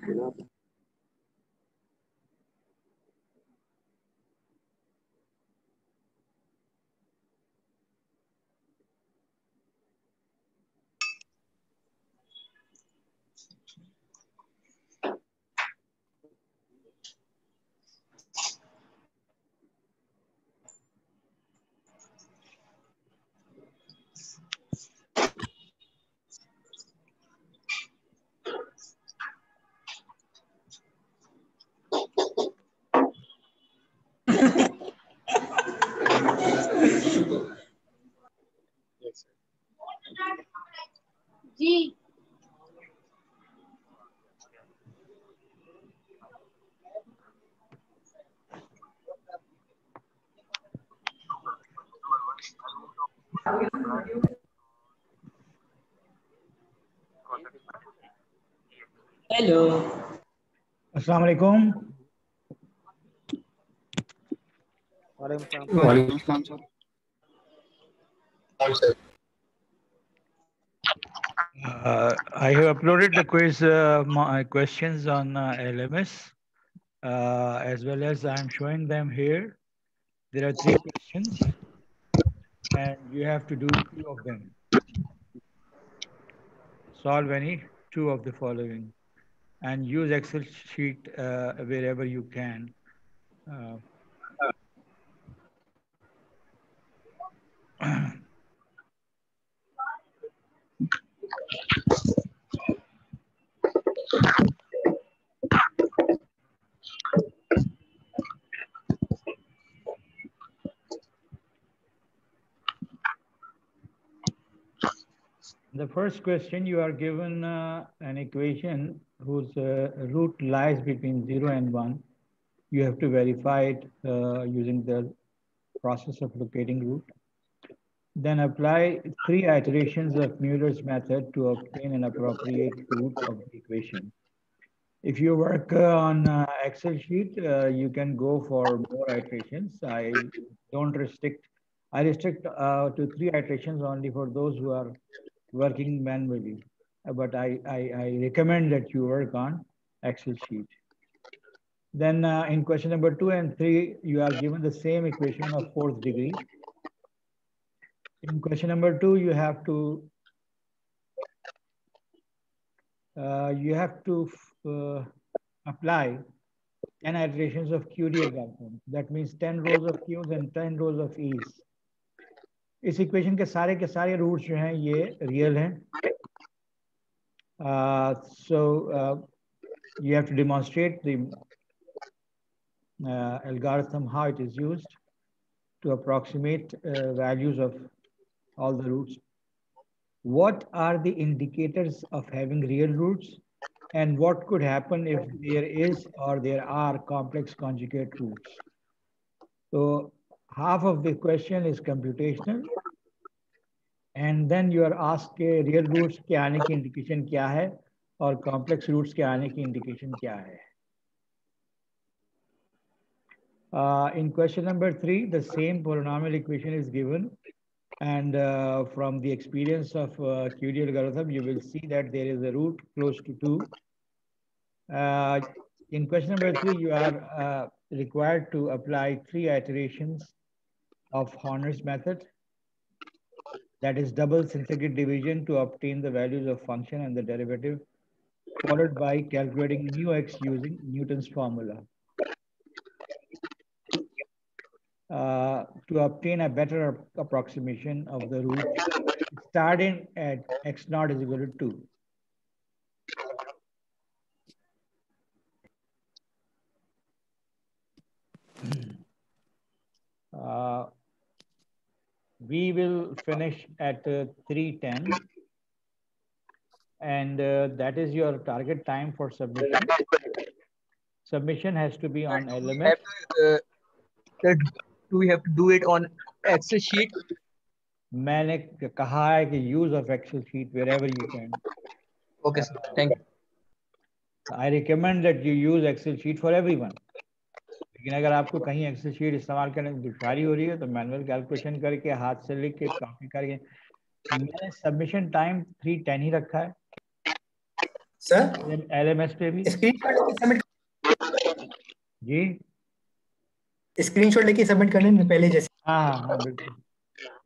जी hello, अस्सलाम वालेकुम। वालेकुम sir. I have uploaded the quiz questions on LMS as well as I am showing them here. There are 3 questions and you have to do 2 of them. Solve any 2 of the following and use Excel sheet wherever you can. The first question, you are given an equation whose root lies between 0 and 1. You have to verify it using the process of locating root. Then apply 3 iterations of Mueller's method to obtain an appropriate root of the equation. If you work on Excel sheet, you can go for more iterations. I restrict to 3 iterations only for those who are working manually. But I recommend that you work on Excel sheet. Then in question number 2 and 3, you are given the same equation of 4th degree. In question number 2, you have to apply 10 iterations of QD algorithm. That means 10 rows of Qs and 10 rows of E's. इस equation के सारे roots जो हैं ये real हैं. So you have to demonstrate the algorithm, how it is used to approximate values of all the roots. What are the indicators of having real roots? And what could happen if there is or there are complex conjugate roots? So half of the question is computational. And then you are asked real roots के आने की indication क्या है और complex roots के आने की indication क्या है. In question number 3, the same polynomial equation is given. And from the experience of QD algorithm, you will see that there is a root close to 2. In question number 3, you are required to apply 3 iterations of Horner's method. That is double synthetic division to obtain the values of function and the derivative, followed by calculating mu x using Newton's formula. To obtain a better approximation of the root, starting at x naught is equal to 2. We will finish at 3:10, and that is your target time for submission. Submission has to be on LMS. Do we have to do it on Excel sheet? मैंने कहा है कि use of Excel sheet wherever you can. Okay, sir. Thank you. I recommend that you use Excel sheet for everyone. लेकिन अगर आपको कहीं Excel sheet इस्तेमाल करने में दुश्वारी हो रही है तो मैनुअल कैलकुलेशन करके हाथ से लिख के कॉपी करके. मैंने सबमिशन टाइम 3:10 ही रखा है. सर LMS पे भी स्क्रीनशॉट लेके सबमिट जी। स्क्रीनशॉट लेके सबमिट करने में पहले जैसे। हाँ हाँ हाँ बिल्कुल,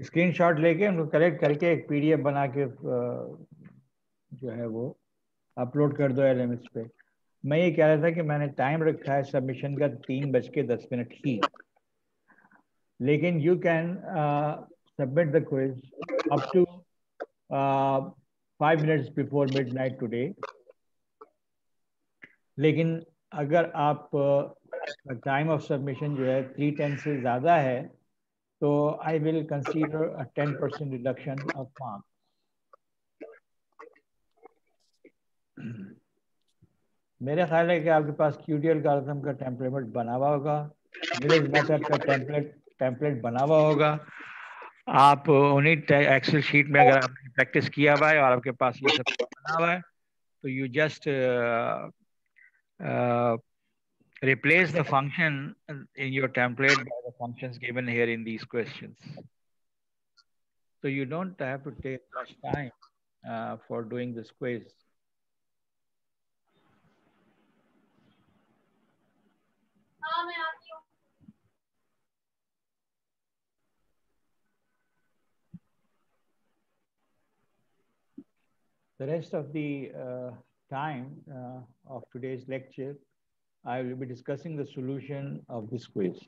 स्क्रीनशॉट लेके उनको कलेक्ट करके एक PDF बना के जो है वो अपलोड कर दो LMS पे। मैं ये कह रहा था कि मैंने टाइम रखा है सबमिशन का 3:10 ही, लेकिन you can submit the quiz up to 5 minutes before midnight today. लेकिन अगर आप टाइम ऑफ सबमिशन जो है 3:10 से ज़्यादा है तो I will consider a 10% reduction of marks. मेरे ख्याल है कि आपके पास QTL का algorithm का टेम्पलेट बना हुआ होगा, विलेज मेथड का टेम्पलेट बना हुआ होगा। आप उन्हीं एक्सेल शीट में अगर आपने प्रैक्टिस किया हुआ है और आपके पास ये सब बना हुआ है तो you just replace the function in your template by the functions given here in these questions. So you don't have to take much time for doing this quiz. The rest of the time of today's lecture, I will be discussing the solution of this quiz.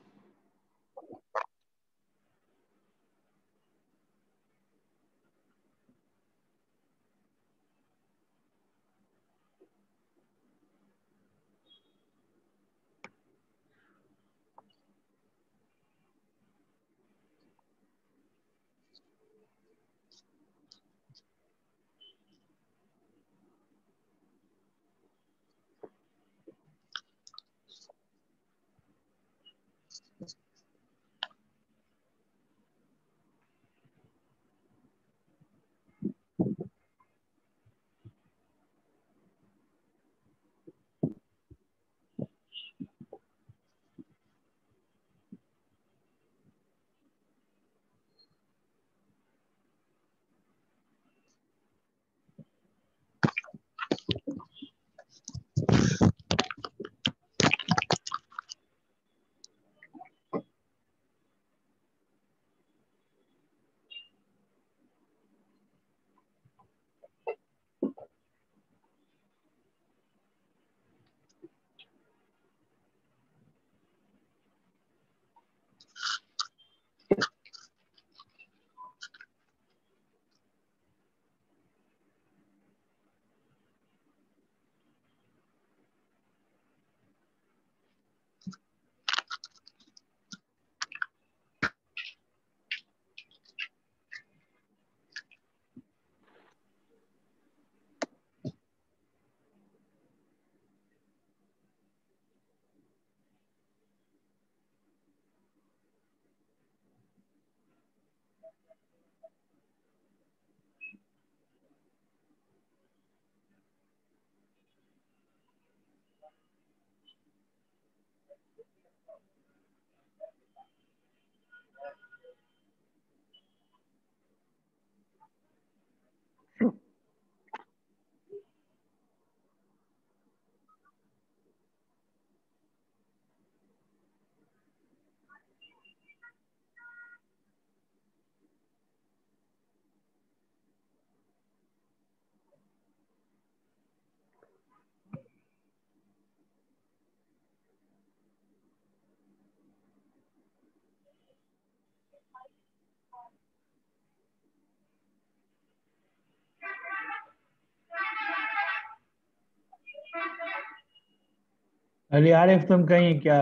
अरे आरिफ, तुम कहीं क्या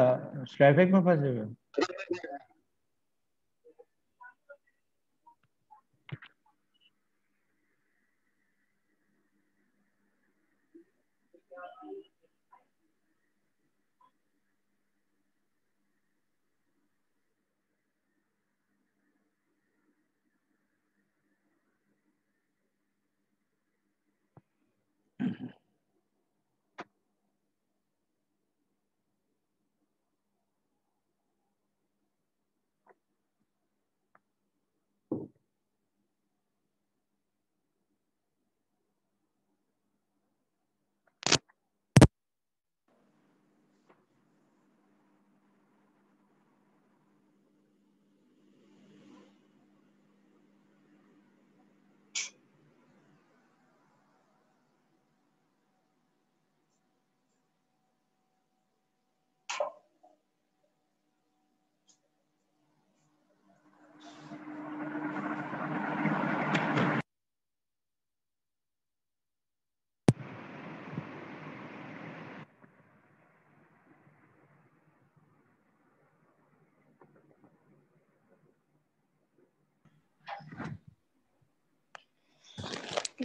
traffic में फंसे हुए हो? I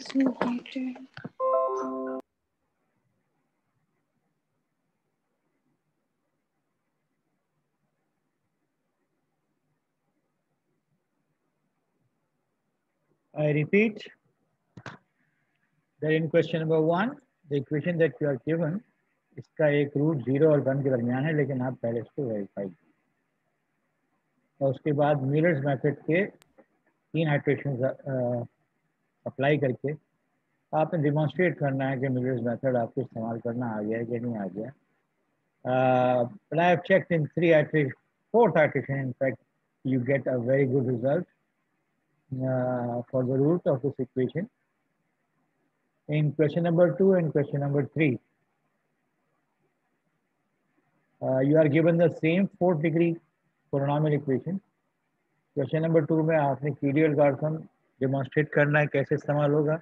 repeat that in question number 1, the equation that you are given, इसका एक रूट 0 और 1 के दरमियान है, लेकिन आप पहले इसको वेरीफाई और उसके बाद मिलर्स मेथड के 3 इटरेशंस अप्लाई करके आपने डिमॉन्स्ट्रेट करना है कि मिलर्स मेथड आपको इस्तेमाल करना आ गया है कि नहीं आ गया. But I have checked in 3 iterations, 4th iteration in fact you get a very good result for the root of this equation. In question number 2 and question number 3, you are given the same 4th degree polynomial equation. Question number 2 में आपने QD algorithm demonstrate करना है कैसे इस्तेमाल होगा.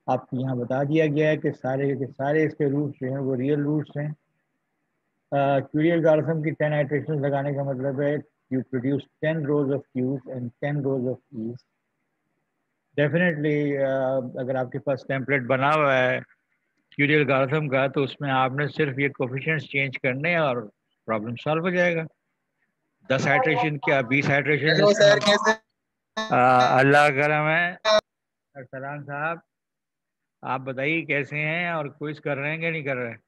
आपको यहाँ बता दिया गया है कि सारे इसके रूट्स जो हैं वो रियल रूट्स हैं. QD algorithm की 10 iterations लगाने का मतलब है you produce 10 rows of Q's and 10 rows of E's. Definitely अगर आपके पास टेम्पलेट बना हुआ है QD algorithm का तो उसमें आपने सिर्फ ये कोफिशिएंट्स चेंज करने हैं और प्रॉब्लम सॉल्व हो जाएगा. 10 आइट्रेशन क्या 20 आइट्रेशन. हेलो सर, कैसे? अल्लाह करम है. सलाम साहब, आप बताइए कैसे हैं और क्विज कर रहे हैं कि नहीं कर रहे हैं?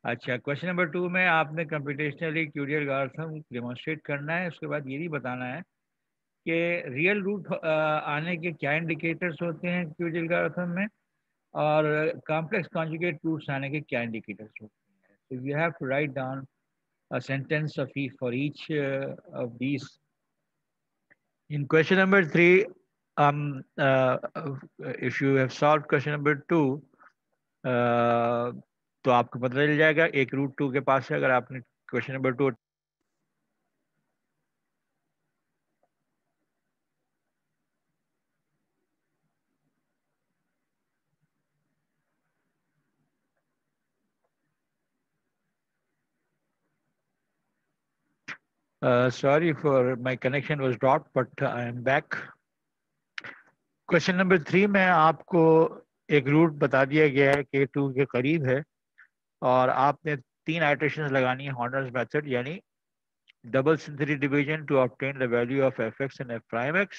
अच्छा, क्वेश्चन नंबर 2 में आपने कंप्यूटेशनली QD एल्गोरिथम डेमोन्स्ट्रेट करना है. उसके बाद ये भी बताना है कि रियल रूट आने के क्या इंडिकेटर्स होते हैं QD एल्गोरिथम में और कॉम्प्लेक्स कॉन्जुगेट रूट्स आने के क्या इंडिकेटर्स होते हैं. So you have to write down a sentence for each of these. In question number 3, if you have solved question number 2, तो आपको पता चल जाएगा एक रूट 2 के पास है. अगर आपने question number 2 sorry for my connection was dropped, but I am back. Question number 3 में आपको एक रूट बता दिया गया है कि 2 के करीब है और आपने 3 आइट्रेशंस लगानी है हॉर्नर्स मेथड यानी double synthetic division to obtain the value of fx and f prime x,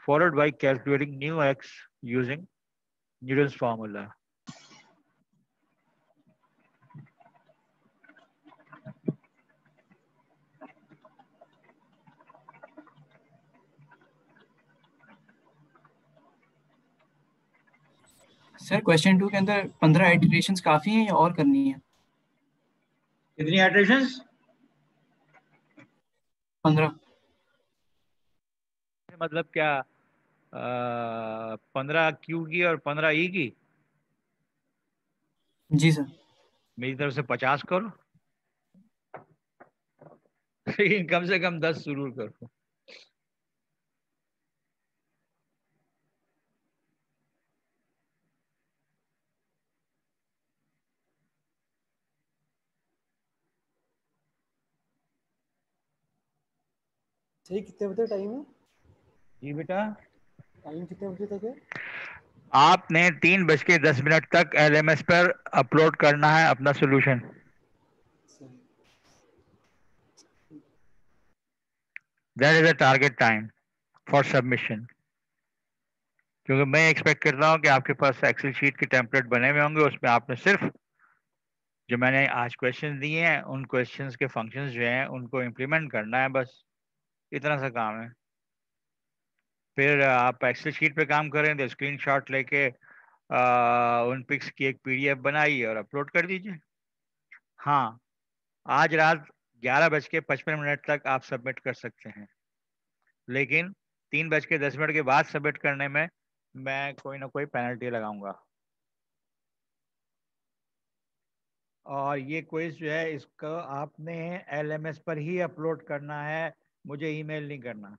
followed by calculating new x using Newton's formula. Sir question 2 के अंदर 15 इटरेशंस काफी हैं या और करनी है? कितनी आइट्रेशंस? 15. मतलब क्या 15 Q की और 15 E की? जी सर. मेरी तरफ से 50 करो, लेकिन कम से कम 10 जरूर करो. सही कितने बजे टाइम है? जी बेटा, टाइम कितने बजे तक है? आपने 3:10 तक LMS पर अपलोड करना है अपना solution. That is the target time for submission. क्योंकि मैं एक्सपेक्ट कर रहा हूँ कि आपके पास एक्सेल शीट के टेम्पलेट बने हुए होंगे, उसमें आपने सिर्फ जो मैंने आज क्वेश्चन दिए हैं उन क्वेश्चंस के फंक्शंस जो हैं उनको इम्प्लीमेंट करना है, बस इतना सा काम है. फिर आप एक्सेल शीट पे काम करें तो स्क्रीनशॉट लेके उन पिक्स की एक PDF बनाइए और अपलोड कर दीजिए. हाँ, आज रात 11:55 तक आप सबमिट कर सकते हैं, लेकिन 3:10 के बाद सबमिट करने में मैं कोई ना कोई पेनल्टी लगाऊंगा. और ये क्विज जो है इसको आपने LMS पर ही अपलोड करना है, मुझे ईमेल नहीं करना.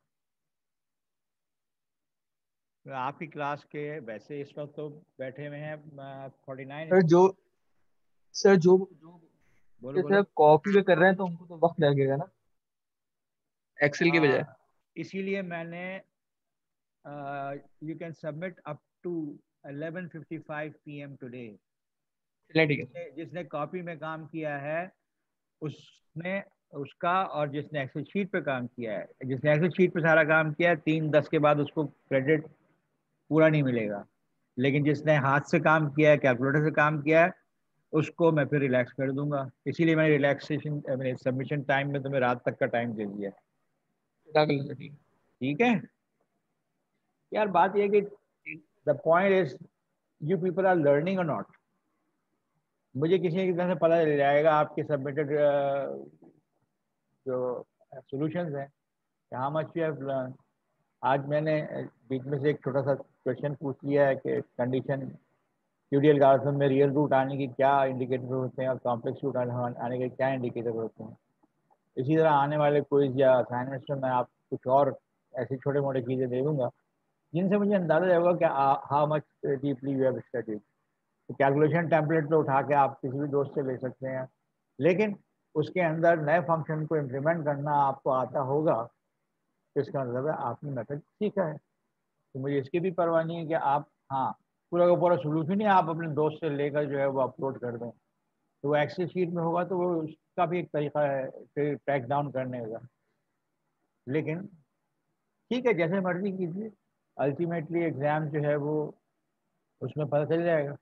आपकी क्लास के वैसे इस वक्त तो बैठे हुए हैं 49. सर जो बोलो जैसे कॉपी पे कर रहे हैं तो हमको तो वक्त लगेगा ना एक्सेल की बजाय. इसीलिए मैंने you can submit up to 11:55 p.m. today. चलिए ठीक है। जिसने कॉपी में काम किया है उसने उसका, और जिसने एक्सेल शीट पे काम किया है, जिसने एक्सेल शीट पे सारा काम किया है 3:10 के बाद उसको क्रेडिट पूरा नहीं मिलेगा। लेकिन जिसने हाथ से काम किया है, कैलकुलेटर से काम किया है, उसको मैं फिर रिलैक्स कर दूंगा। इसीलिए मैंने रिलैक्सेशन, मैंने सबमिशन टाइम में तुम्हें रात तक का टाइम दे दिया। ठीक ठीक है यार, बात ये है कि the point is you people are learning or not. मुझे किसी की तरह से पता चल जाएगा आपके सबमिटेड जो सॉल्यूशंस हैं, how much you have learn. आज मैंने बीच में से एक छोटा सा क्वेश्चन पूछ लिया है कि कंडीशन क्यूडियल एल्गोरिथम में रियल रूट आने की क्या इंडिकेटर होते हैं और कॉम्प्लेक्स रूट आने के क्या इंडिकेटर होते हैं। इसी तरह आने वाले क्विज या असाइनमेंट्स में मैं आप कुछ और ऐसी छोटे मोटे चीज़ें दे दूंगा जिनसे मुझे अंदाजा होगा कि how much deeply you have studied. तो कैलकुलेशन टेम्पलेट तो उठा के आप किसी भी दोस्त से ले सकते हैं, लेकिन उसके अंदर नए फंक्शन को इम्प्लीमेंट करना आपको आता होगा, तो इसका मतलब है आपने मेथड सीखा है। तो मुझे इसकी भी परवाह नहीं है कि आप, हाँ, पूरा का पूरा सोल्यूशन ही आप अपने दोस्त से लेकर जो है वो अपलोड कर दें। तो वो एक्सेल शीट में होगा तो वो उसका भी एक तरीका है ट्रैक डाउन करने का। लेकिन ठीक है, जैसे मर्जी कीजिए, अल्टीमेटली एग्जाम जो है वो उसमें पता चल जाएगा।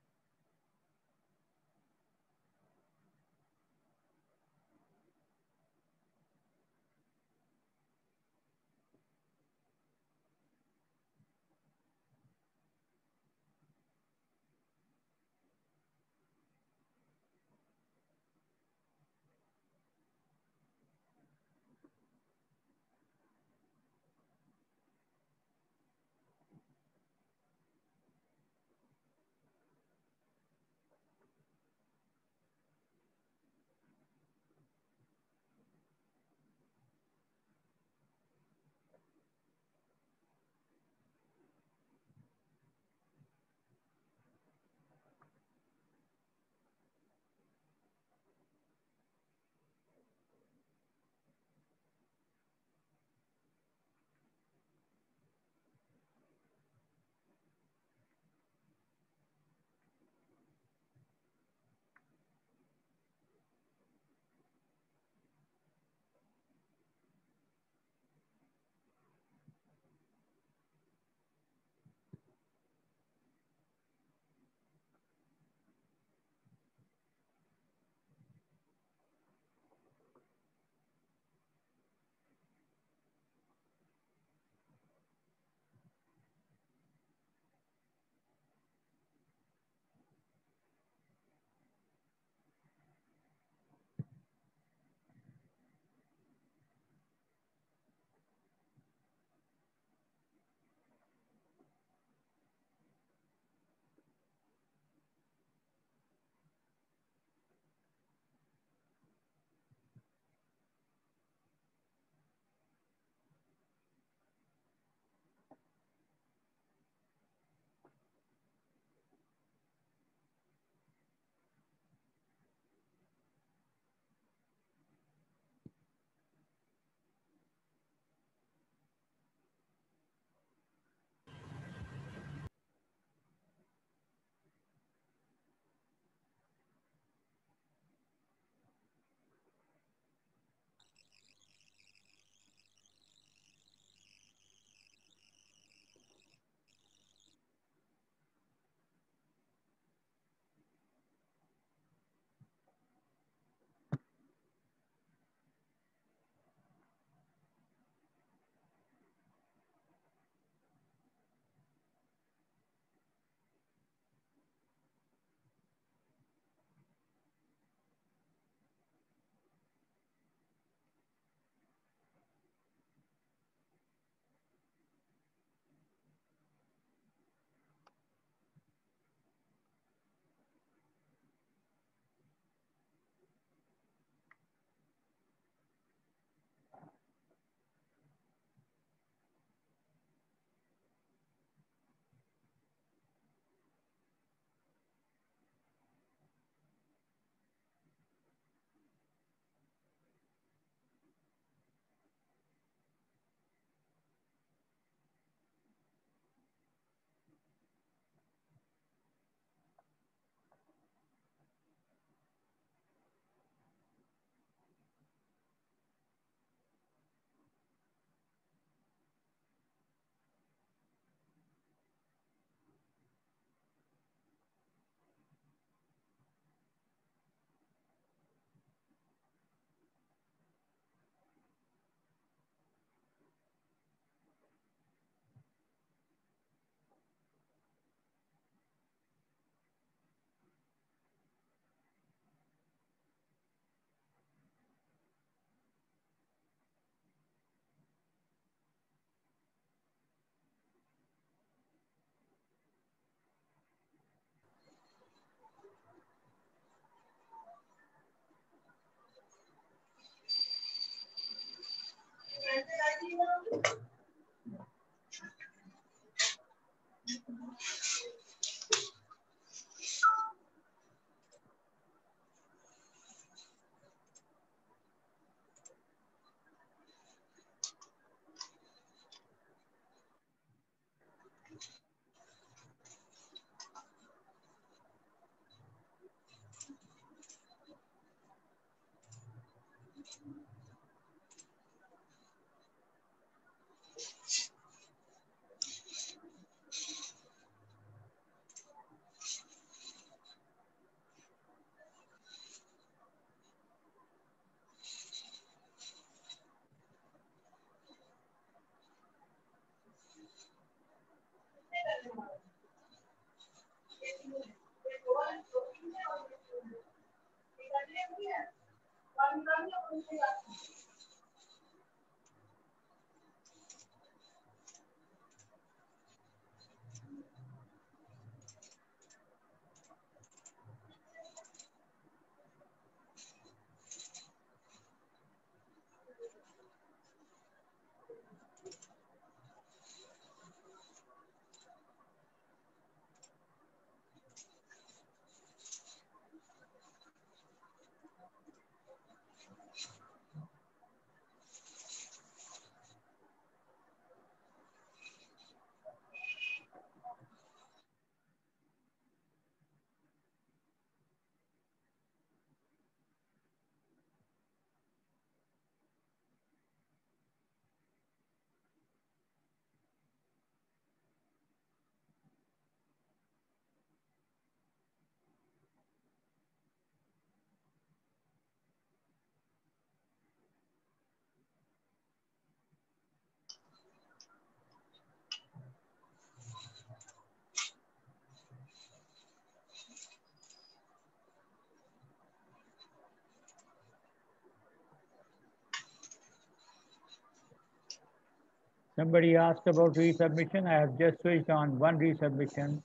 Somebody asked about resubmission. I have just switched on one resubmission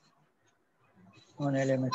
on LMS.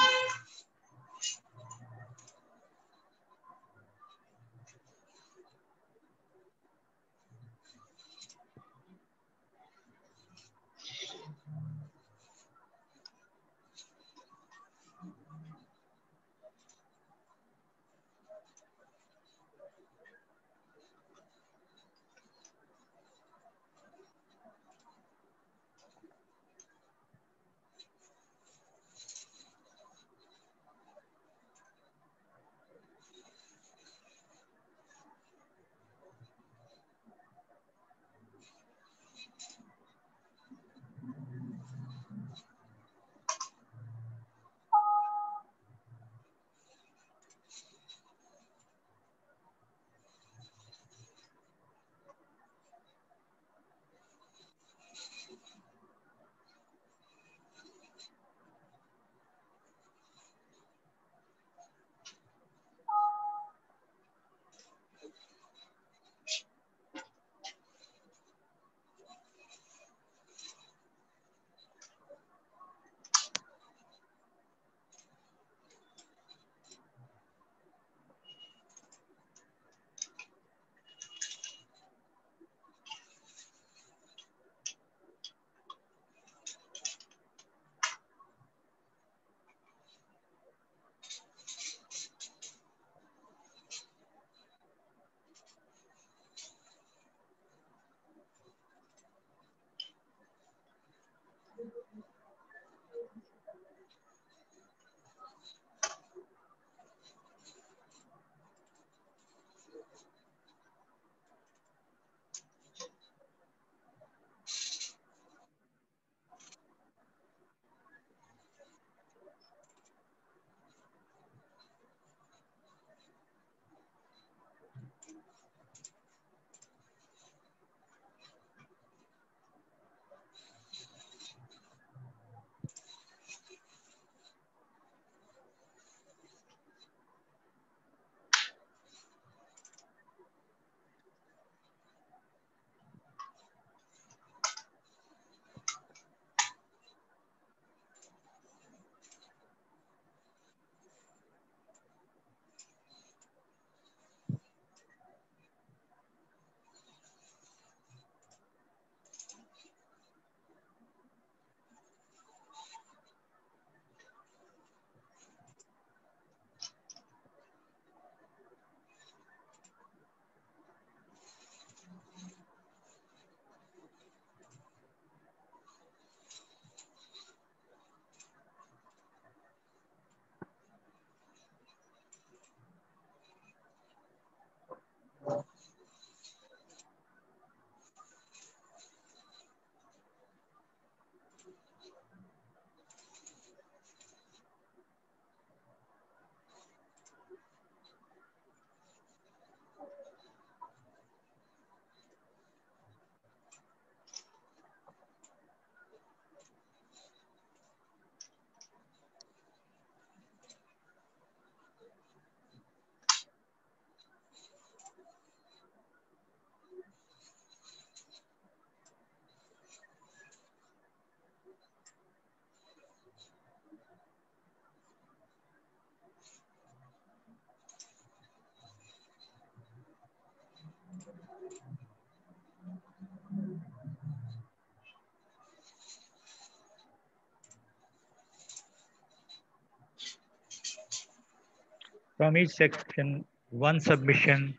From each section, one submission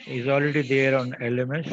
is already there on LMS.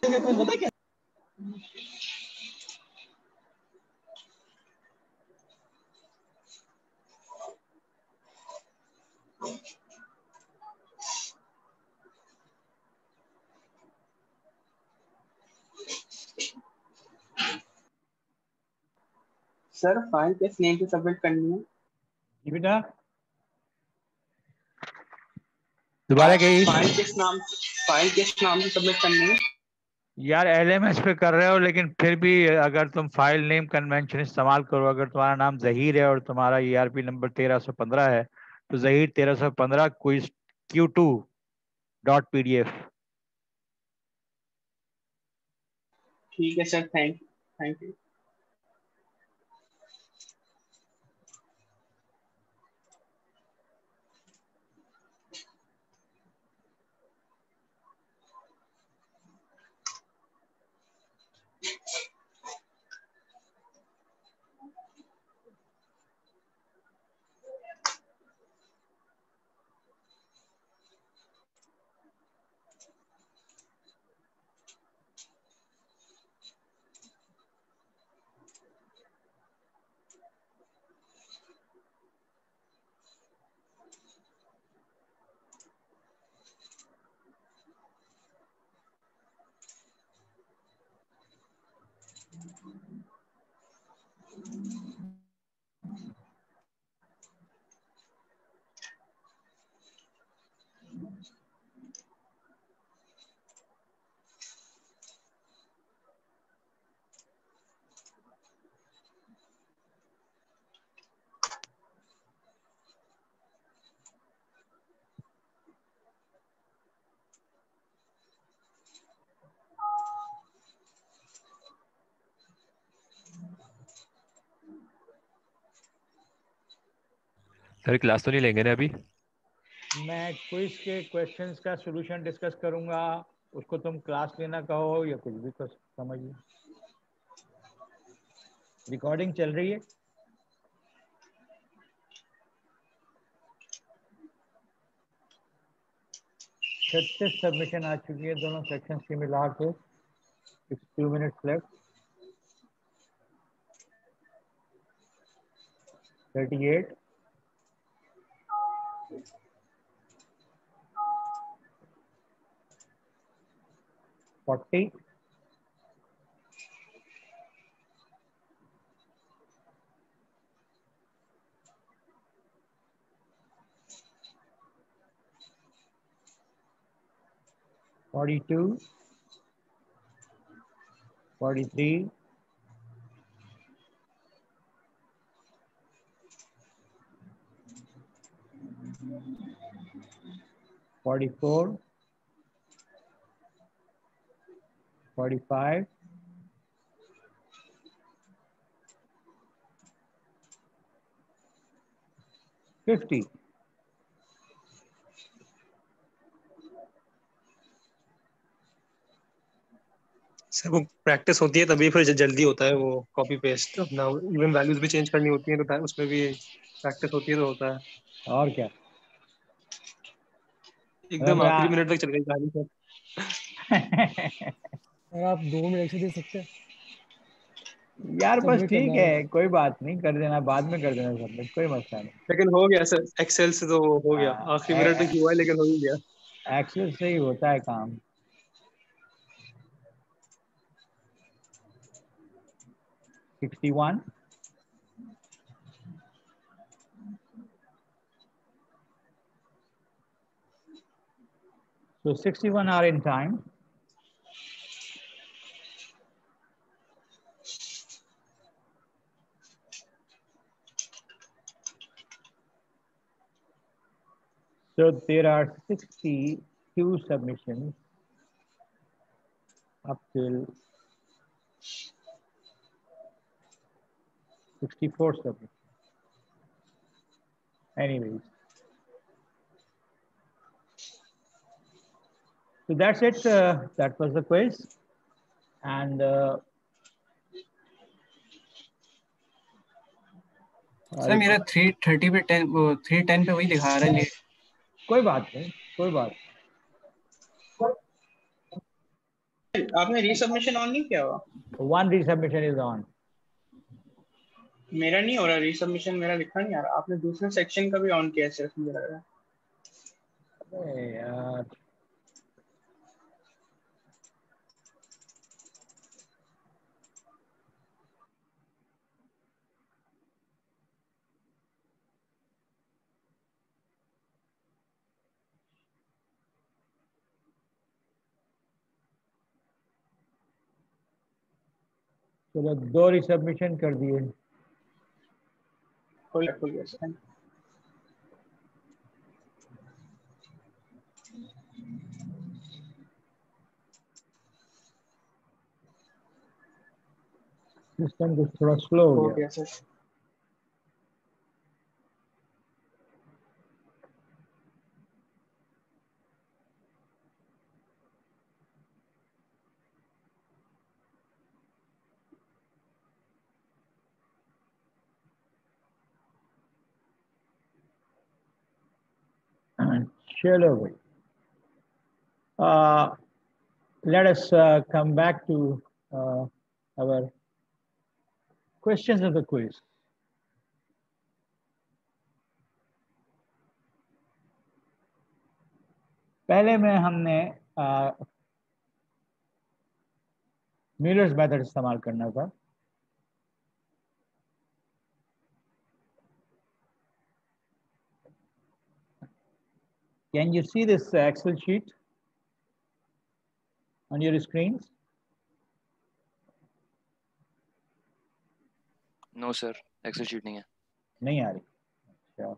Sir file किस नेम से सबमिट करनी है? जी बेटा दोबारा कही। फाइल किस नाम से सबमिट करनी है? यार LMS पे कर रहे हो, लेकिन फिर भी अगर तुम फाइल नेम कन्वेंशन इस्तेमाल करो, अगर तुम्हारा नाम जहीर है और तुम्हारा ERP नंबर 1315 है, तो जहीर 1315 क्विज Q2.pdf। ठीक है sir, thank you. Sir class तो नहीं लेंगे ना अभी? मैं क्विज के क्वेश्चंस का सॉल्यूशन डिस्कस करूंगा, उसको तुम क्लास लेना कहो या कुछ भी कर समझिए। रिकॉर्डिंग चल रही है। 36 सबमिशन आ चुकी है दोनों सेक्शंस की मिला के। 2 मिनट्स लेफ्ट। 38 40 42 43 44 45 50 सर वो प्रैक्टिस होती है तभी फिर जल्दी होता है वो कॉपी पेस्ट। अपना इवन वैल्यूज भी चेंज करनी होती है तो उसमें भी प्रैक्टिस होती है तो होता है। और क्या। एकदम आखिरी मिनट तक चल गई कहानी सर। अगर आप 2 मिनट से दे सकते हैं यार बस सबमिट ठीक करना है, है। कोई बात नहीं, कर देना, बाद में कर देना सबमिट, कोई मसला नहीं। लेकिन हो गया सर, एक्सेल से तो वो हो गया, आखिरी मिनट तक हुआ है लेकिन हो ही गया। एक्सेल से ही होता है काम। $61 So 61 are in time. So there are 62 submissions up till 64 submissions. Anyways. So that's it. That was the quiz. And sir मेरा 3:30 पे 3:10 पे वही दिखा रहा है लेट। कोई बात नहीं, कोई बात। आपने रीसबमिशन ऑन नहीं किया हुआ? One resubmission is on. मेरा नहीं हो रहा रीसबमिशन, मेरा लिखा नहीं आ रहा। आपने दूसरे सेक्शन का भी ऑन किया है सिर्फ, मुझे लग रहा है। अरे यार, चलो 2 रिसबमिशन कर दिए। खुल गया सर। सिस्टम कुछ थोड़ा स्लो हो हो गया। गया सर। चलो भाई, let us come back to our questions of the quiz. पहले में हमने मिलर्स मेथड इस्तेमाल करना था। Can you see this Excel sheet on your screens? No sir, excel sheet नहीं है। नहीं आ रही? अच्छा,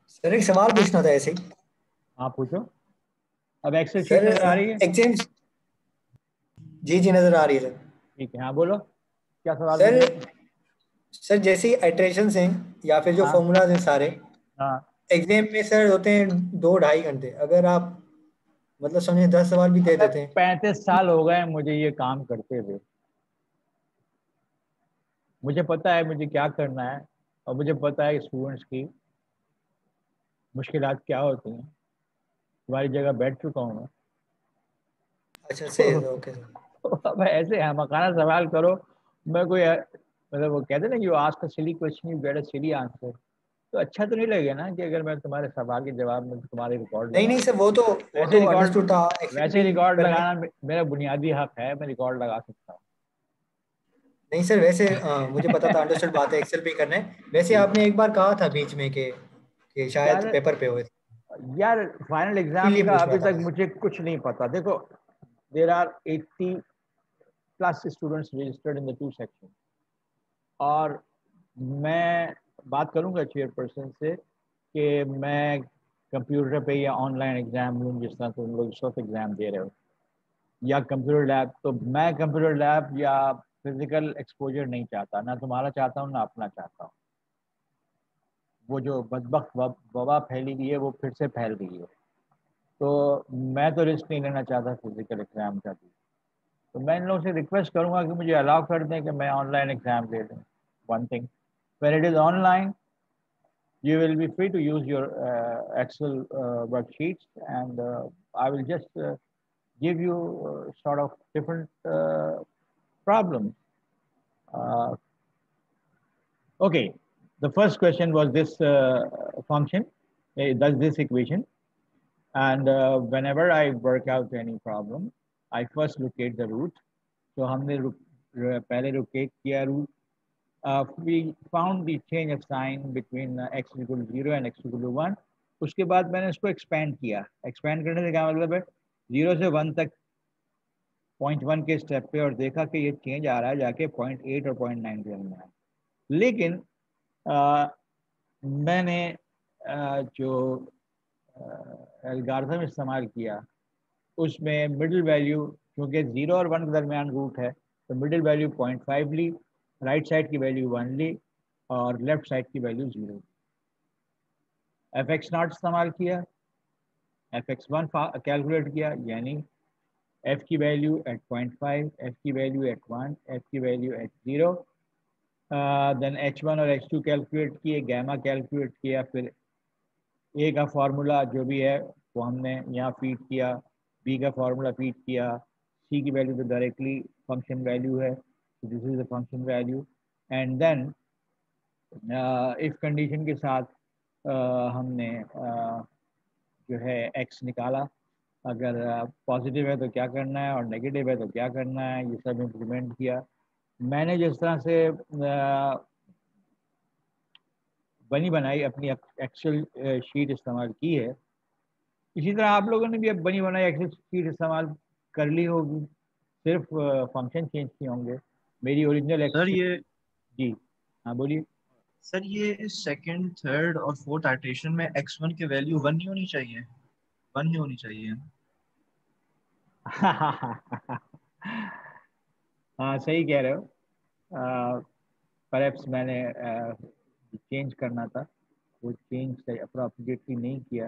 सर एक सवाल पूछना था ऐसे ही। हाँ पूछो। अब एक्सेल शीट सर नजर आ रही है? एग्जाम, जी नजर आ रही है सर। ठीक है, हाँ बोलो, क्या सवाल सर पूछना? सर जैसे इटरेशंस हैं या फिर जो हाँ फॉर्मूलाज हैं सारे, हाँ, एग्जाम में सर होते हैं 2-2.5 घंटे। अगर आप मतलब समझे 10 सवाल भी दे देते हैं। 35 साल हो गए मुझे ये काम करते हुए। मुझे पता है मुझे क्या करना है, और मुझे पता है स्टूडेंट्स की मुश्किलात क्या होती हैं। तुम्हारी जगह बैठ चुका हूँ मैं। अच्छा सही है, ओके सर। अब ऐसे हमकाना सवाल करो, मैं कोई मतलब वो कहते ना, you ask a silly question you get a silly answer, तो अच्छा तो नहीं लगेगा ना कि अगर मैं तुम्हारे सवाल के जवाब में तुम्हारे रिकॉर्ड नहीं लगा। नहीं सर, वो तो वैसे रिकॉर्ड, अंडरस्टूड था। एक्चुअली वैसे भी रिकॉर्ड करने, लगाना मेरा बुनियादी हक है, मैं रिकॉर्ड लगा सकता हूँ। नहीं सर वैसे मुझे पता था, अंडरस्टूड बात है, एक्सेल भी करना है। वैसे ठीक। आपने एक बार कहा था बीच में कि शायद यार पेपर पे हुए थे, यार फाइनल एग्जाम इसीलिए का पूछ रहा अभी था तक बस। मुझे कुछ नहीं पता। देखो, there are 80+ students registered in the 2 section, और मैं बात करूंगा चेयरपर्सन से कि मैं कंप्यूटर पे या ऑनलाइन एग्जाम लूँ, जिस तरह तुम लोग इस वक्त एग्जाम दे रहे हो, या कंप्यूटर लैब। तो मैं कंप्यूटर लैब या फिजिकल एक्सपोजर नहीं चाहता, ना तुम्हारा चाहता हूँ ना अपना चाहता हूँ। वो जो बदबख्त वबा फैली हुई है वो फिर से फैल रही है, तो मैं तो रिस्क नहीं लेना चाहता फिजिकल एग्जाम का भी। तो मैं इन लोगों से रिक्वेस्ट करूंगा कि मुझे अलाउ कर दें कि मैं ऑनलाइन एग्जाम दे दूँ। One thing, when it is online you will be free to use your Excel worksheets, and I will just give you sort of different problems. Okay, the first question was this function, does this equation, and whenever I work out any problem, I first locate the root. So हमने पहले locate किया root. We found the change of sign between x equal to 0 and x equal to 1. उसके बाद मैंने इसको expand किया। expand करने से क्या मतलब है, 0 से 1 तक 0.1 के स्टेप पे, और देखा कि ये चेंज आ रहा है जाके 0.8 और 0.9 के अंदर है। लेकिन मैंने जो एल्गोरिथम इस्तेमाल किया उसमें मिडिल वैल्यू, क्योंकि 0 और 1 के दरमियान रूट है, तो मिडिल वैल्यू 0.5 ली, राइट साइड की वैल्यू 1 ली, और लेफ्ट साइड की वैल्यू 0। fx0 इस्तेमाल किया, fx1 कैलकुलेट किया, यानी f की वैल्यू एट 0.5, f की वैल्यू एट 1, f की वैल्यू एट 0, देन h1 और h2 कैलकुलेट किए, गामा कैलकुलेट किया, फिर ए का फार्मूला जो भी है वो हमने यहाँ फीड किया, बी का फार्मूला फीड किया, सी की वैल्यू तो डायरेक्टली फंक्शन वैल्यू है, this is the function value. And then if condition के साथ हमने जो है एक्स निकाला, अगर पॉजिटिव है तो क्या करना है और नेगेटिव है तो क्या करना है, ये सब इम्प्लीमेंट किया। मैंने जिस तरह से बनी बनाई अपनी एक्सेल शीट इस्तेमाल की है, इसी तरह आप लोगों ने भी अब बनी बनाई एक्सेल शीट इस्तेमाल कर ली होगी, सिर्फ फंक्शन चेंज किए होंगे। मेरी ओरिजिनल सर एक्सेल, ये जी हाँ बोलिए। सर ये सेकंड, थर्ड और फोर्थ आइटरेशन में x1 की वैल्यू 1 नहीं होनी चाहिए, 1 ही होनी चाहिए। हाँ सही कह रहे हो, परहैप्स मैंने चेंज करना था, वो चेंज अप्रोप्रिएटली नहीं किया।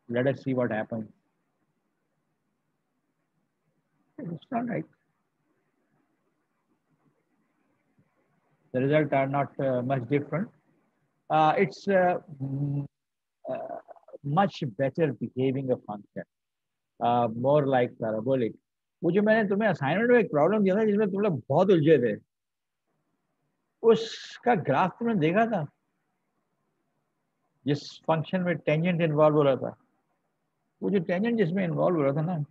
Let us see what happens. It's not right, the result are not much different. It's much better behaving a function, more like parabolic. वो जो मैंने तुम्हें असाइनमेंट में एक प्रॉब्लम दिया था जिसमें तुम लोग बहुत उलझे थे, उसका ग्राफ तुमने देखा था, जिस फंक्शन में टेंजेंट इन्वॉल्व हो रहा था, वो जो टेंजेंट जिसमें इन्वॉल्व हो रहा था ना,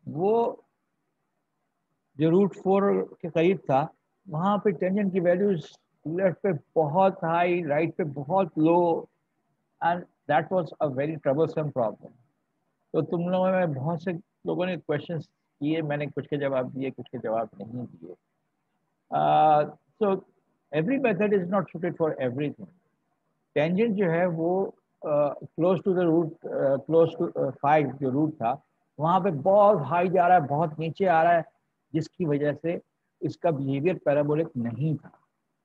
वो जो √4 के करीब था, वहाँ पे टेंजेंट की वैल्यूज लेफ्ट पे बहुत हाई, राइट पे बहुत low, and that was a very troublesome problem. तो तुम लोगों में बहुत से लोगों ने क्वेश्चंस किए, मैंने कुछ के जवाब दिए, कुछ के जवाब नहीं दिए। So every method is not suited for everything. Tangent जो है वो close to the root, close to 5 जो रूट था, वहाँ पे बहुत हाई जा रहा है, बहुत नीचे आ रहा है, जिसकी वजह से इसका बिहेवियर पैराबोलिक नहीं था,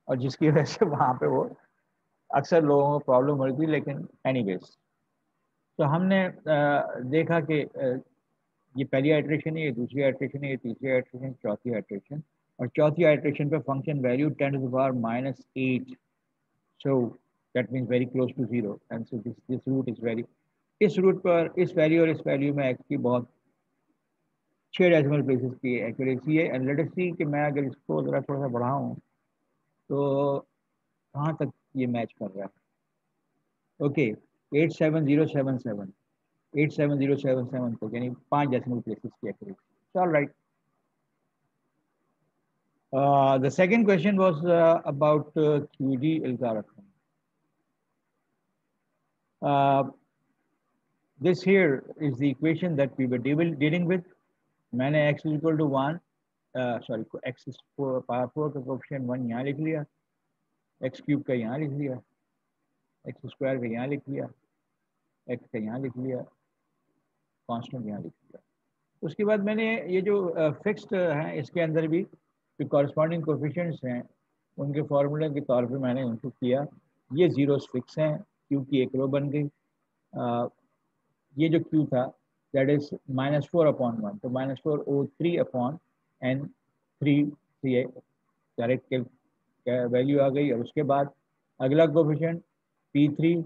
और जिसकी वजह से वहाँ पे वो अक्सर लोगों को प्रॉब्लम हो रही थी। लेकिन एनीवेज, तो हमने देखा कि ये पहली आइट्रेशन है, ये दूसरी आइट्रेशन है, ये तीसरी आइट्रेशन, चौथी आइट्रेशन, और चौथी आइट्रेशन पे function value 10⁻⁻8, so that means very close to 0, and so this root is very, इस रूट पर इस वैल्यू और इस वैल्यू में एक्स की बहुत 6 डेसिमल प्लेसेस की एक्यूरेसी है। एंड लेट अस सी कि मैं अगर इसको ज़रा थोड़ा सा बढ़ाऊँ तो कहाँ तक ये मैच कर रहा है। ओके, 87077 87077 तक, यानी 5 डेसिमल प्लेसेस की accuracy. All right. The second question was about QED algorithm. This here is the equation that we were dealing with. मैंने x is equal to 1, sorry, x is power 4 का coefficient 1 यहाँ लिख लिया, x cube का यहाँ लिख लिया, x square का यहाँ लिख लिया, x का यहाँ लिख लिया, कांस्टेंट यहाँ लिख लिया। उसके बाद मैंने ये जो फिक्स्ड हैं, इसके अंदर भी जो कॉरस्पॉन्डिंग कोएफिशिएंट्स हैं, उनके फार्मूले के तौर पे मैंने इनको किया। ये जीरोस फिक्स हैं, क्यू की एक रो बन गई। ये जो क्यू था दैट इज -4/1, तो -4 O3/N3 ये डायरेक्ट वैल्यू आ गई। और उसके बाद अगला coefficient P3,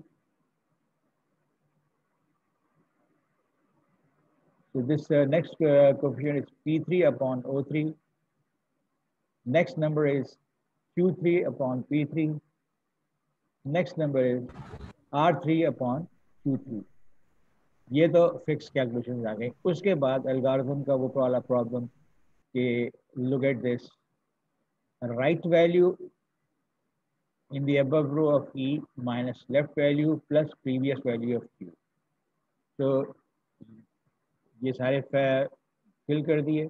so this next coefficient is P3/O3. Next number is Q3/P3. Next number is R3/Q3. ये तो फिक्स कैलकुलेशन आ गई। उसके बाद एल्गोरिथम का वो वाला प्रॉब्लम कि look at this, right value in the above row of E minus left value plus previous value of Q. So ये सारे फिल कर दिए।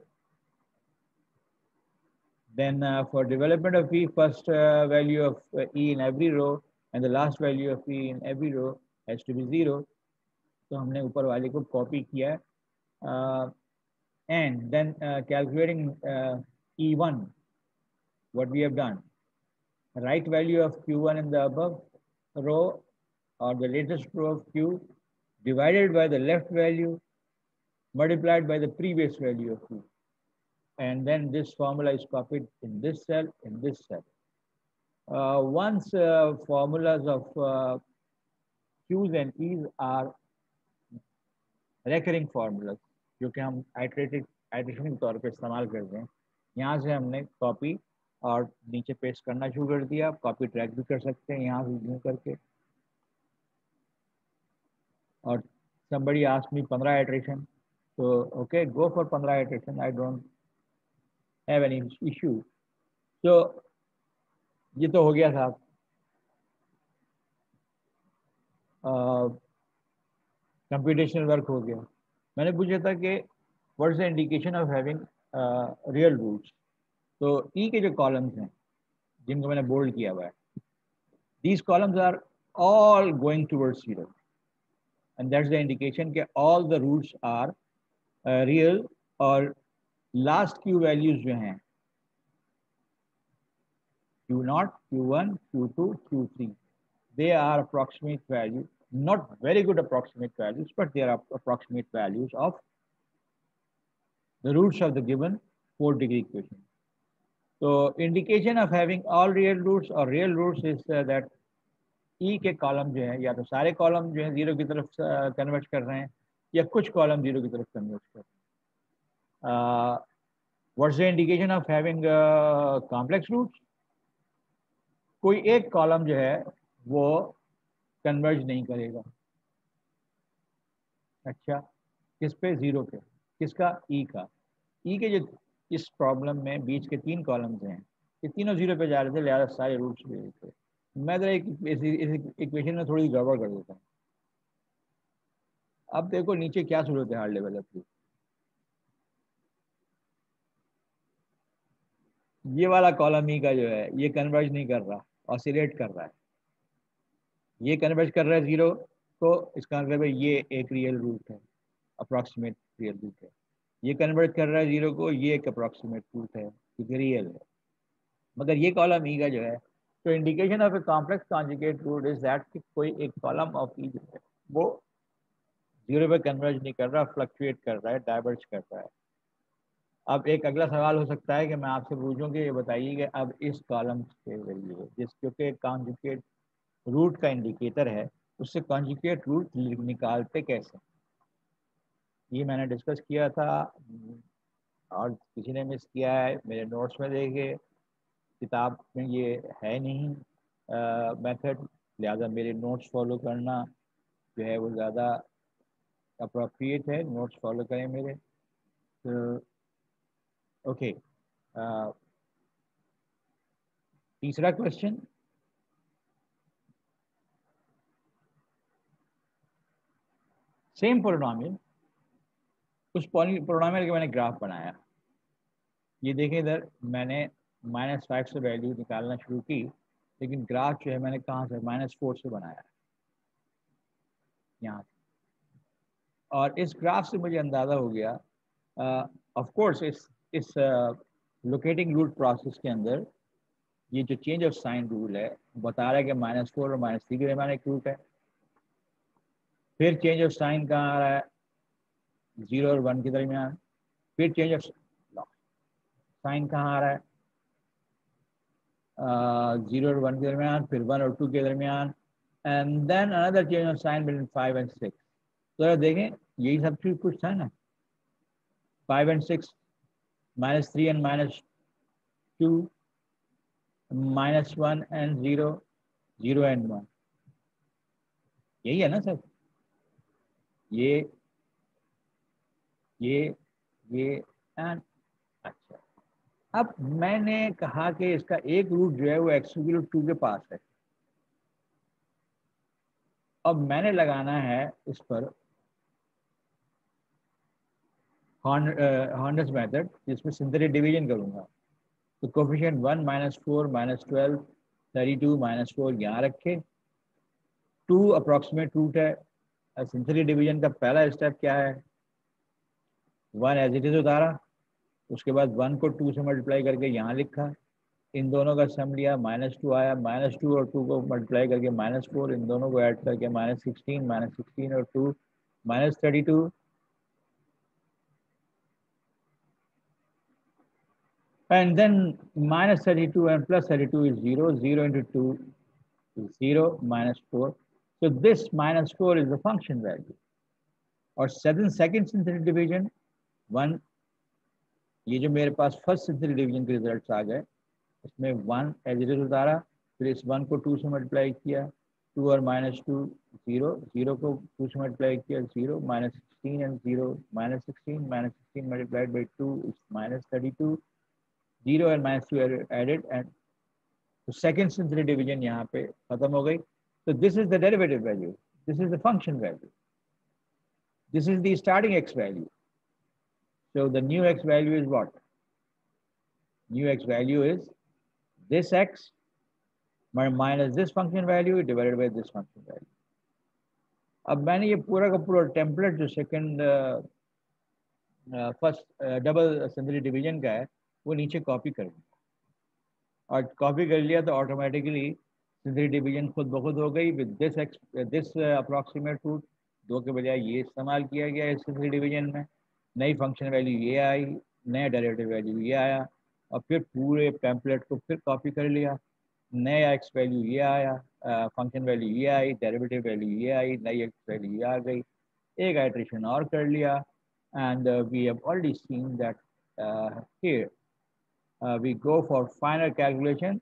Then for development of E, first value of E in every row and the last value of E in every row has to be 0. तो हमने ऊपर वाले को copy किया। And then calculating E1, what we have done, right value of Q1 in the above row or the latest row of Q divided by the left value multiplied by the previous value of Q. And then this formula is copied in this cell, in this cell. Once formulas of Q's and E's are recurring formulas जो कि हम iteration के तौर पे इस्तेमाल करते हैं। यहाँ से हमने कॉपी और नीचे पेस्ट करना शुरू कर दिया। आप कॉपी ट्रैक भी कर सकते हैं यहाँ से यूज करके। और somebody asked me 15 iteration, so okay, go for 15 iteration. I don't have any issue. So ये तो हो गया साहब। कंप्यूटेशनल वर्क हो गया। मैंने पूछा था कि what is the indication of having real roots. तो ई के जो कॉलम्स हैं जिनको मैंने बोल्ड किया हुआ है, these columns are all going towards zero, and that's the indication कि all the roots are real. और लास्ट क्यू वैल्यूज जो हैं Q0, Q1, Q2, Q3, they are approximate value, not very good approximate values, but they are approximate values of the roots of the given 4-degree equation. So indication of having all real roots or real roots is that E के column जो है या तो सारे column जो है zero की तरफ कन्वर्ट कर रहे हैं या कुछ कॉलम जीरो की तरफ कन्वर्ट कर रहे हैं। What's the indication of having complex roots? कोई एक कॉलम जो है वो कन्वर्ज नहीं करेगा। अच्छा, किस पे? जीरो पे। किसका? ई का। ई के जो इस प्रॉब्लम में बीच के 3 कॉलम्स हैं, ये तीनों जीरो पे जा रहे थे, लिहाजा सारे रूट्स ले रहे थे। मैं जरा इस इक्वेशन में थोड़ी गड़बड़ कर देता हूँ। अब देखो नीचे क्या सूरत हाल डेवलप हुई। ये वाला कॉलम ई का जो है ये कन्वर्ज नहीं कर रहा, ऑसिलेट कर रहा है। ये कन्वर्ज कर रहा है जीरो, तो इसका मतलब है ये एक रियल रूट है, अप्रॉक्सीमेट रियल रूट है। ये कन्वर्ट कर रहा है जीरो को, ये एक अप्रॉक्सीमेट रूट है क्योंकि रियल है। मगर ये कॉलम ई का जो है, तो indication of a complex conjugate root is that कि कोई एक कॉलम ऑफ ई जो है वो जीरो पे कन्वर्ज नहीं कर रहा, फ्लक्चुएट कर रहा है, डाइवर्ज कर रहा है। अब एक अगला सवाल हो सकता है कि मैं आपसे पूछूं कि ये बताइए कि अब इस कॉलम के जरिए जिसको कि कॉन्जुगेट रूट का इंडिकेटर है, उससे कॉन्जुगेट रूट निकालते कैसे। ये मैंने डिस्कस किया था और किसी ने मिस किया है, मेरे नोट्स में देखे, किताब में ये है नहीं मेथड, लिहाजा मेरे नोट्स फॉलो करना जो है वो ज़्यादा अप्रोप्रिएट है। नोट्स फॉलो करें मेरे। तो ओके, तीसरा क्वेश्चन, सेम पोलिनोमियल, उस पोलिनोमियल के मैंने ग्राफ बनाया। ये देखें इधर, मैंने -5 से वैल्यू निकालना शुरू की, लेकिन ग्राफ जो है मैंने कहाँ से? -4 से बनाया यहाँ से। और इस ग्राफ से मुझे अंदाज़ा हो गया, ऑफ कोर्स इस लोकेटिंग रूट प्रोसेस के अंदर ये जो चेंज ऑफ साइन रूल है बता रहा है कि -4 और -3 के दरमियान एक रूट है। फिर चेंज ऑफ साइन कहाँ आ रहा है? 0 और 1 के दरमियान। फिर चेंज ऑफ साइन कहाँ आ रहा है? 0 और 1 के दरमियान, फिर 1 और 2 के दरमियान, and then another change of sign between 5 and 6। तो देखें यही सब चीज कुछ था ना, 5 and 6, -3 and -2, -1 and 0, 0 and 1, यही है ना सर? ये एंड अच्छा, अब मैंने कहा कि इसका एक रूट जो है वो x2 के पास है। अब मैंने लगाना है इस पर हॉर्नस मेथड, जिसमें सिंथेटिक डिवीजन करूंगा। तो कोफिशिएंट 1, -4, -12, 32, -4 यहाँ रखे। 2 अप्रॉक्सीमेट रूट है। सिंथेटिक डिवीजन का पहला स्टेप क्या है? 1 एज इट इज उतारा, उसके बाद 1 को 2 से मल्टीप्लाई करके यहाँ लिखा, इन दोनों का सम लिया, -2 आया, -2 और 2 को मल्टीप्लाई करके -4, इन दोनों को ऐड करके -16 और 2 -32, and then -32 and +32 is 0, 0 into 2 is 0, -4, So this -4 is the function value. और second synthetic division 1, ये जो मेरे पास फर्स्ट synthetic division के रिजल्ट्स आ गए, इसमें 1 एज इट इज उतारा, फिर इस 1 को 2 से मल्टीप्लाई किया, 2 और -2 0, 0 को 2 से मल्टीप्लाई किया 0, -16 and 0, -16 multiplied by 2 is -32, 0 and -2 are added, and तो second synthetic division यहाँ पे खत्म हो गई. So this is the derivative value, this is the function value, this is the starting x value. So the new x value is what? New x value is this x minus this function value divided by this function value. अब मैंने ये पूरा का पूरा template जो second first double synthetic division का है वो नीचे कॉपी कर दिया, और कॉपी कर लिया तो ऑटोमेटिकली सिंथेटिक डिवीजन खुद ब खुद हो गई विद दिस अप्रॉक्सीमेट रूट. 2 के बजाय ये इस्तेमाल किया गया इस सिंथेटिक डिवीजन में. नई फंक्शन वैल्यू ये आई, नया डेरिवेटिव वैल्यू ये आया, और फिर पूरे टेम्पलेट को फिर कॉपी कर लिया. नया एक्स वैल्यू ये आया, फंक्शन वैल्यू ये आई, डेरिवेटिव वैल्यू ये आई, नई एक्स वैल्यू ये आ गई. एक आइट्रेशन और कर लिया, and we have already seen that here we go for final calculation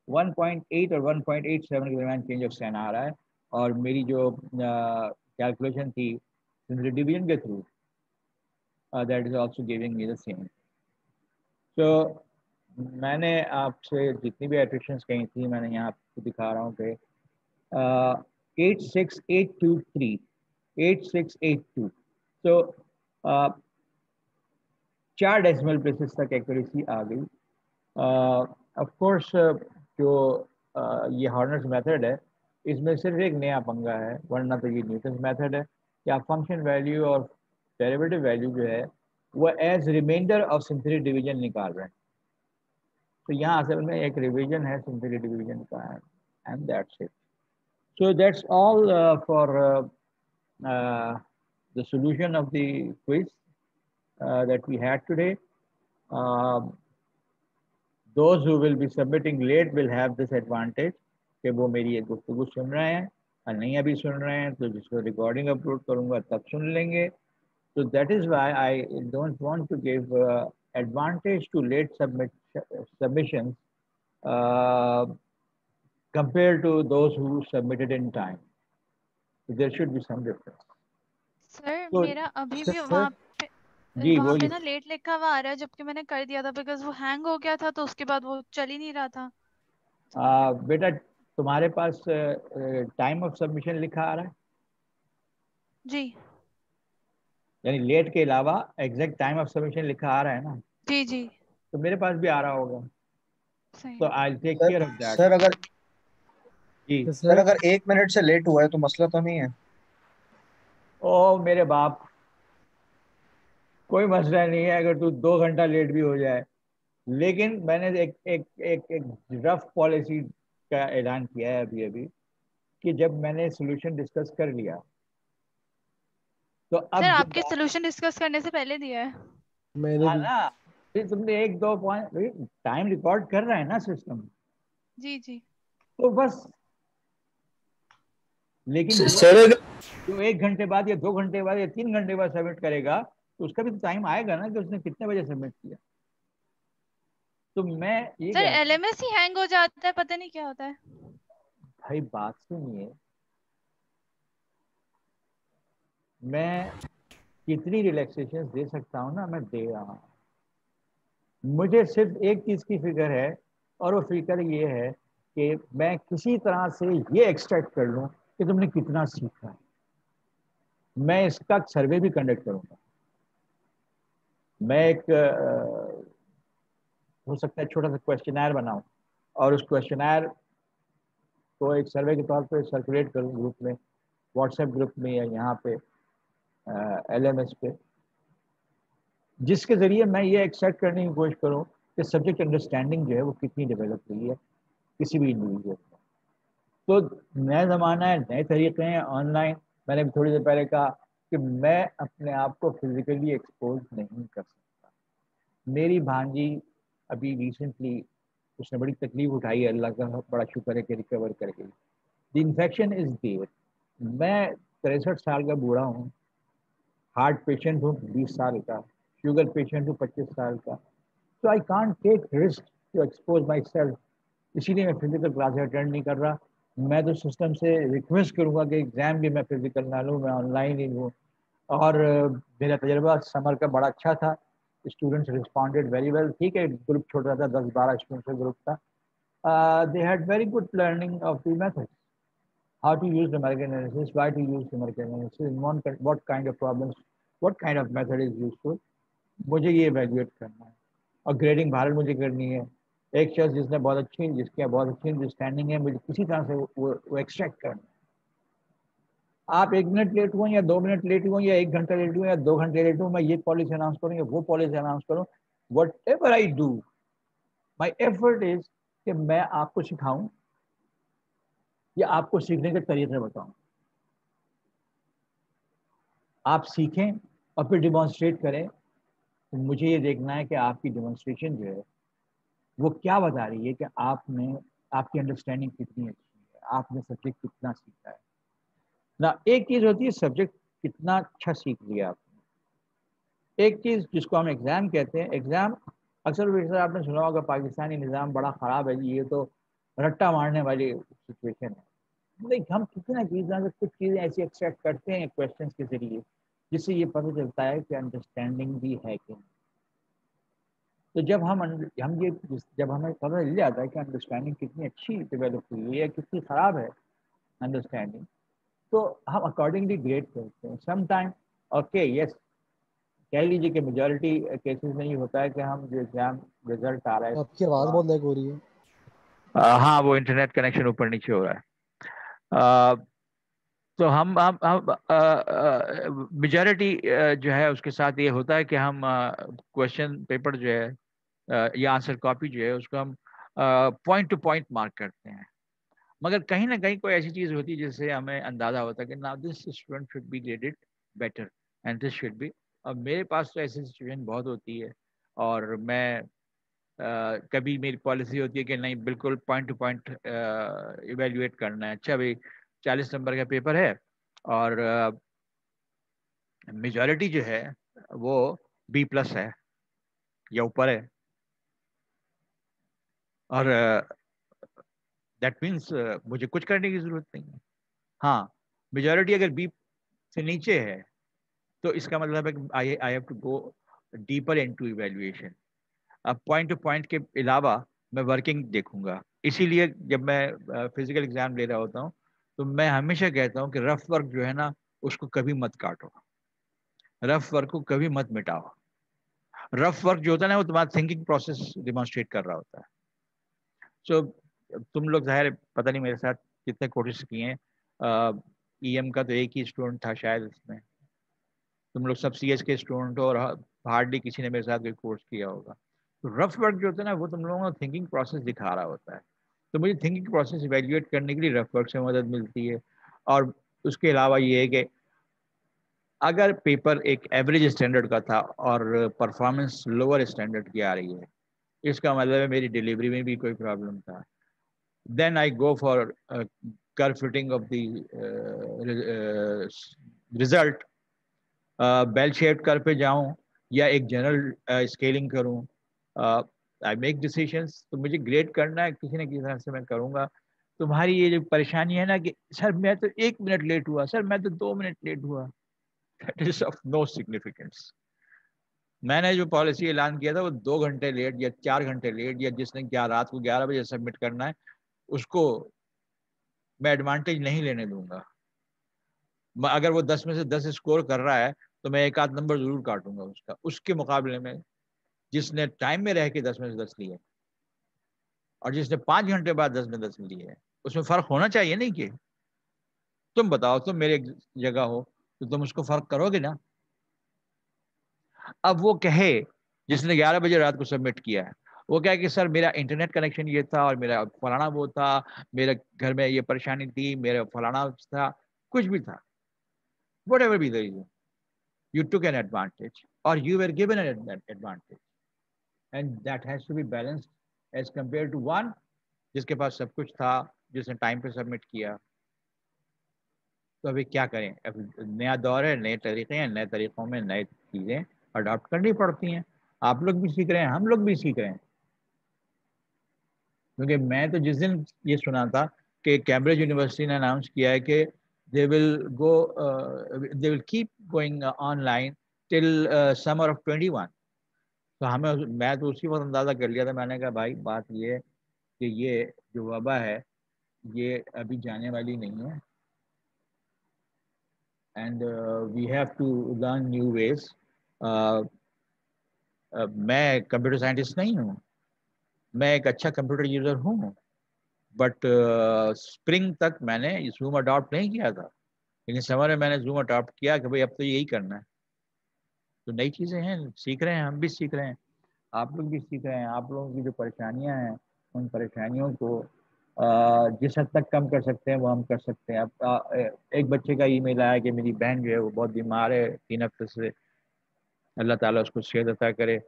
1.8 और 1.87 के दरमियान चेंज ऑफ साइन आ रहा है, और मेरी जो कैलकुलेशन थी सिंथेटिक डिवीजन के through that is also giving me the same. So मैंने आपसे जितनी भी एट्रिशंस कही थी मैंने यहाँ आपको दिखा रहा हूँ कि 86823 8682. So 4 डेसिमल प्लेसेस तक एक्यूरेसी आ गई. ऑफ कोर्स जो ये हॉर्नर्स मेथड है इसमें सिर्फ एक नया पंगा है, वरना तो ये न्यूटन्स मेथड है कि आप फंक्शन वैल्यू और डेरिवेटिव वैल्यू जो है वो as reminder of synthetic division निकाल रहे हैं. तो यहाँ असल में एक रिवीजन है सिंथेटिक डिवीजन का, and that's it. So that's all for the solution of the quiz that we had today. Those who will be submitting late will have this advantage कि वो मेरी एक गुफ्तगू सुन रहे हैं, और नहीं अभी सुन रहे हैं तो जिसको रिकॉर्डिंग अपलोड करूँगा तब सुन लेंगे. So that is why I don't want to give advantage to late submissions compared to those who submitted in time. So there should be some difference. Sir So, मेरा अभी भी वहाँ पे ना लेट लिखा हुआ आ रहा है, जबकि मैंने कर दिया था बिकॉज वो हैंग हो गया था, तो उसके बाद वो चल ही नहीं रहा था. बेटा तुम्हारे पास टाइम ऑफ सबमिशन लिखा आ रहा है? जी, यानी लेट के अलावा एग्जैक्ट टाइम ऑफ सबमिशन लिखा आ रहा है ना? जी जी. तो मेरे पास भी आ रहा होगा. तो I take care of that. Sir अगर जी सर अगर 1 मिनट से लेट हुआ है तो मसला तो नहीं है? ओ मेरे बाप, कोई मसला नहीं है अगर तू 2 घंटा लेट भी हो जाए. लेकिन मैंने एक रफ पॉलिसी का ऐलान किया है अभी कि जब मैंने सोल्यूशन डिस्कस कर लिया तो अब सर आपके सोल्यूशन डिस्कस करने से पहले दिया है मैंने ना, फिर तुमने 1-2 पॉइंट टाइम रिकॉर्ड कर रहा है ना सिस्टम. जी जी. तो बस, लेकिन सर जो 1 घंटे बाद या 2 घंटे बाद या 3 घंटे बाद सबमिट करेगा तो उसका भी टाइम आएगा ना कि उसने कितने बजे सबमिट किया. तो मैं ये सर एलएमएस ही हैंग हो जाता है, पता नहीं क्या होता है. भाई बात सुनिए, मैं कितनी रिलैक्सेशन दे सकता हूँ ना, मैं दे रहा हूँ. मुझे सिर्फ एक चीज की फिक्र है, और वो फिक्र ये है कि मैं किसी तरह से ये एक्सट्रैक्ट कर लूँ कि तुमने कितना सीखा है. मैं इसका सर्वे भी कंडक्ट करूँगा. मैं एक हो सकता है छोटा सा क्वेश्चनर बनाऊं और उस क्वेश्चनर को एक सर्वे के तौर पे सर्कुलेट करूं ग्रुप में, व्हाट्सएप ग्रुप में या यहाँ पे एलएमएस पे, जिसके ज़रिए मैं ये एक्सपेक्ट करने की कोशिश करूं कि सब्जेक्ट अंडरस्टैंडिंग जो है वो कितनी डेवलप हुई है किसी भी इंडिविजुअल में. तो नया ज़माना है, नए तरीके हैं ऑनलाइन. मैंने भी थोड़ी देर पहले कहा कि मैं अपने आप को फिजिकली एक्सपोज नहीं कर सकता. मेरी भांजी अभी रिसेंटली उसने बड़ी तकलीफ उठाई है, अल्लाह का बड़ा शुक्र है कि रिकवर कर गई. द इन्फेक्शन इज देयर, मैं 63 साल का बूढ़ा हूँ, हार्ट पेशेंट हूँ 20 साल का, शुगर पेशेंट हूँ 25 साल का, तो I can't take risk to expose myself, इसीलिए मैं फिजिकल क्लास अटेंड नहीं कर रहा। मैं तो सिस्टम से रिक्वेस्ट करूँगा कि एग्ज़ाम भी मैं फिजिकल ना लूँ, मैं ऑनलाइन ही लूँ। और मेरा तजर्बा समर का बड़ा अच्छा था, स्टूडेंट्स रिस्पॉन्डेड वेरी वेल। ठीक है, ग्रुप छोटा था, 10-12 स्टूडेंट्स का ग्रुप था। They had very good learning of the methods, how to use numerical analysis, why to use numerical analysis, and what kind of problems, what kind of method is useful. मुझे ये evaluate करना है और grading Bharat मुझे करनी है। एक शख्स जिसने बहुत अच्छी अंडरस्टैंडिंग है, मुझे किसी तरह से वो एक्सट्रैक्ट करना है। आप 1 मिनट लेट हुए या 2 मिनट लेट हुए या 1 घंटा लेट हुए या 2 घंटे लेट हुए, मैं ये पॉलिसी अनाउंस करूँ या वो पॉलिसी अनाउंस करूँ, what ever I do, my effort is कि मैं आपको सिखाऊं या आपको सीखने के तरीके बताऊं। आप सीखें और फिर डिमॉन्स्ट्रेट करें, तो मुझे ये देखना है कि आपकी डिमॉन्स्ट्रेशन जो है वो क्या बता रही है कि आपकी अंडरस्टैंडिंग कितनी अच्छी है, आपने सब्जेक्ट कितना सीखा है ना। एक चीज़ होती है सब्जेक्ट कितना अच्छा सीख लिया आपने, एक चीज़ जिसको हम एग्ज़ाम कहते हैं। एग्ज़ाम अक्सर आपने सुना होगा पाकिस्तानी निज़ाम बड़ा ख़राब है जी, ये तो रट्टा मारने वाली सिचुएशन है। नहीं, हम किसी ना किसी तरह से कुछ चीज़ें ऐसी एक्सट्रैक्ट करते हैं क्वेश्चंस के जरिए, जिससे ये पता चलता है कि अंडरस्टैंडिंग भी है कि नहीं। तो जब जब हमें पता चल जाता है कि अंडरस्टैंडिंग कितनी अच्छी डेवलप हुई है या कितनी ख़राब है अंडरस्टैंडिंग, तो हम अकॉर्डिंगली ग्रेड करते हैं। सम टाइम ओके यस, कह लीजिए कि मेजॉरिटी केसेस में ये होता है कि हम जो एग्जाम रिजल्ट आ रहा है, आपकी आवाज़ बहुत लैग हो रही है। हाँ, वो इंटरनेट कनेक्शन ऊपर नीचे हो रहा है। तो हम मेजॉरिटी जो है उसके साथ ये होता है कि हम क्वेश्चन पेपर जो है या आंसर कॉपी जो है उसको हम पॉइंट टू पॉइंट मार्क करते हैं। मगर कहीं ना कहीं कोई ऐसी चीज़ होती है जिससे हमें अंदाज़ा होता है कि now this student should be graded better and this should be. अब मेरे पास तो ऐसी सिचुएशन बहुत होती है और मैं कभी मेरी पॉलिसी होती है कि नहीं, बिल्कुल पॉइंट टू पॉइंट इवेल्युएट करना है। अच्छा भाई, 40 नंबर का पेपर है और मेजॉरिटी जो है वो B+ है या ऊपर है, और दैट मीन्स मुझे कुछ करने की ज़रूरत नहीं है। हाँ, मेजॉरिटी अगर B से नीचे है तो इसका मतलब है कि I have to go deeper into evaluation. अब पॉइंट टू पॉइंट के अलावा मैं वर्किंग देखूंगा। इसीलिए जब मैं फिजिकल एग्जाम ले रहा होता हूँ तो मैं हमेशा कहता हूँ कि रफ वर्क जो है ना उसको कभी मत काटो, रफ वर्क को कभी मत मिटाओ। रफ वर्क जो होता है ना वो तुम्हारा थिंकिंग प्रोसेस डिमॉन्स्ट्रेट कर रहा होता है। सो तुम लोग जाहिर पता नहीं मेरे साथ कितने कोर्सेज किए हैं, EM का तो एक ही स्टूडेंट था शायद इसमें, तुम लोग सब CS के स्टूडेंट हो और हार्डली किसी ने मेरे साथ कोई कोर्स किया होगा। तो रफ वर्क जो होता है ना वो तुम लोगों को थिंकिंग प्रोसेस दिखा रहा होता है। तो मुझे थिंकिंग प्रोसेस इवेल्युएट करने के लिए रफ वर्क से मदद मिलती है। और उसके अलावा ये है कि अगर पेपर एक एवरेज स्टैंडर्ड का था और परफॉर्मेंस लोअर स्टैंडर्ड की आ रही है, इसका मतलब है मेरी डिलीवरी में भी कोई प्रॉब्लम था, then I go for curve fitting of the result. Bell shaped curve पे जाऊं या एक जनरल स्केलिंग करूं, आई मेक डिसीजंस। तो मुझे ग्रेड करना है किसी न किसी तरह से मैं करूंगा। तुम्हारी ये जो परेशानी है ना कि सर मैं तो 1 मिनट लेट हुआ, सर मैं तो 2 मिनट लेट हुआ, that is of no significance. मैंने जो पॉलिसी ऐलान किया था वो 2 घंटे लेट या 4 घंटे लेट या जिसने रात को 11 बजे सबमिट करना है उसको मैं एडवांटेज नहीं लेने दूंगा। अगर वो 10 में से 10 स्कोर कर रहा है तो मैं एक आध नंबर जरूर काटूंगा उसका, उसके मुकाबले में जिसने टाइम में रह के 10 में से 10 लिए और जिसने 5 घंटे बाद 10 में 10 लिए है, उसमें फर्क होना चाहिए नहीं? कि तुम बताओ, तुम मेरे जगह हो तो तुम उसको फर्क करोगे ना? अब वो कहे जिसने 11 बजे रात को सबमिट किया है, वो कहे कि सर मेरा इंटरनेट कनेक्शन ये था और मेरा फलाना वो था, मेरे घर में ये परेशानी थी, मेरा फलाना था, कुछ भी था, whatever be the reason, you took an advantage or you were given an advantage, and that has to be balanced as compared to one जिसके पास सब कुछ था, जिसने टाइम पे सबमिट किया। तो अभी क्या करें, अब नया दौर है, नए तरीके हैं, नए तरीक़ों में नए चीज़ें अडॉप्ट करनी पड़ती हैं। आप लोग भी सीख रहे हैं, हम लोग भी सीख रहे हैं। क्योंकि मैं तो जिस दिन ये सुना था कि कैम्ब्रिज यूनिवर्सिटी ने अनाउंस किया है कि they will keep going online till summer of 21, तो मैं तो उसी वक्त अंदाज़ा कर लिया था। मैंने कहा भाई बात ये है कि ये जो वबा है ये अभी जाने वाली नहीं है, and we have to learn new ways. मैं कंप्यूटर साइंटिस्ट नहीं हूँ, मैं एक अच्छा कंप्यूटर यूज़र हूँ, बट स्प्रिंग तक मैंने जूम अडॉप्ट नहीं किया था, लेकिन समर में मैंने जूम अडॉप्ट किया कि भाई अब तो यही करना है। तो नई चीज़ें हैं, सीख रहे हैं, हम भी सीख रहे हैं, आप लोग भी सीख रहे हैं। आप लोगों की जो परेशानियां हैं उन परेशानियों को जिस हद तक कम कर सकते हैं वो हम कर सकते हैं। अब एक बच्चे का ईमेल आया कि मेरी बहन जो है वो बहुत बीमार है 3 हफ्ते से, अल्लाह ताला उसको सेहत अता करे।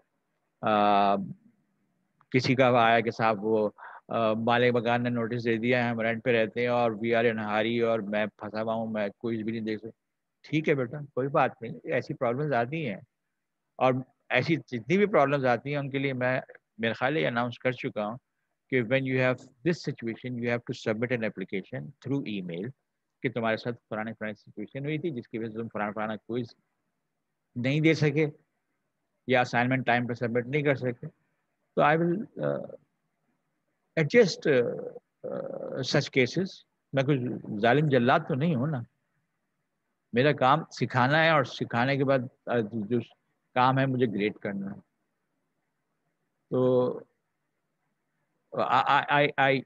किसी का आया कि साहब वो मालिक मकान ने नोटिस दे दिया है, हम रेंट पे रहते हैं और वी आर इन हारी और मैं फंसा हुआ हूँ, मैं कोई भी नहीं देख सकता। ठीक है बेटा, कोई बात नहीं, ऐसी प्रॉब्लम्स आती हैं, और ऐसी जितनी भी प्रॉब्लम्स आती हैं उनके लिए मैं मेरे ख्याल है अनाउंस कर चुका हूँ कि when you have this situation you have to submit an application through email कि तुम्हारे साथ पुरानी सिचुएशन हुई थी जिसकी वजह से तुम पुराना क्विज नहीं दे सके या असाइनमेंट टाइम पर सबमिट नहीं कर सके, तो I will adjust such cases. मैं कुछ जालिम जल्लाद तो नहीं हूँ ना, मेरा काम सिखाना है और सिखाने के बाद जो काम है मुझे ग्रेड करना है। तो आई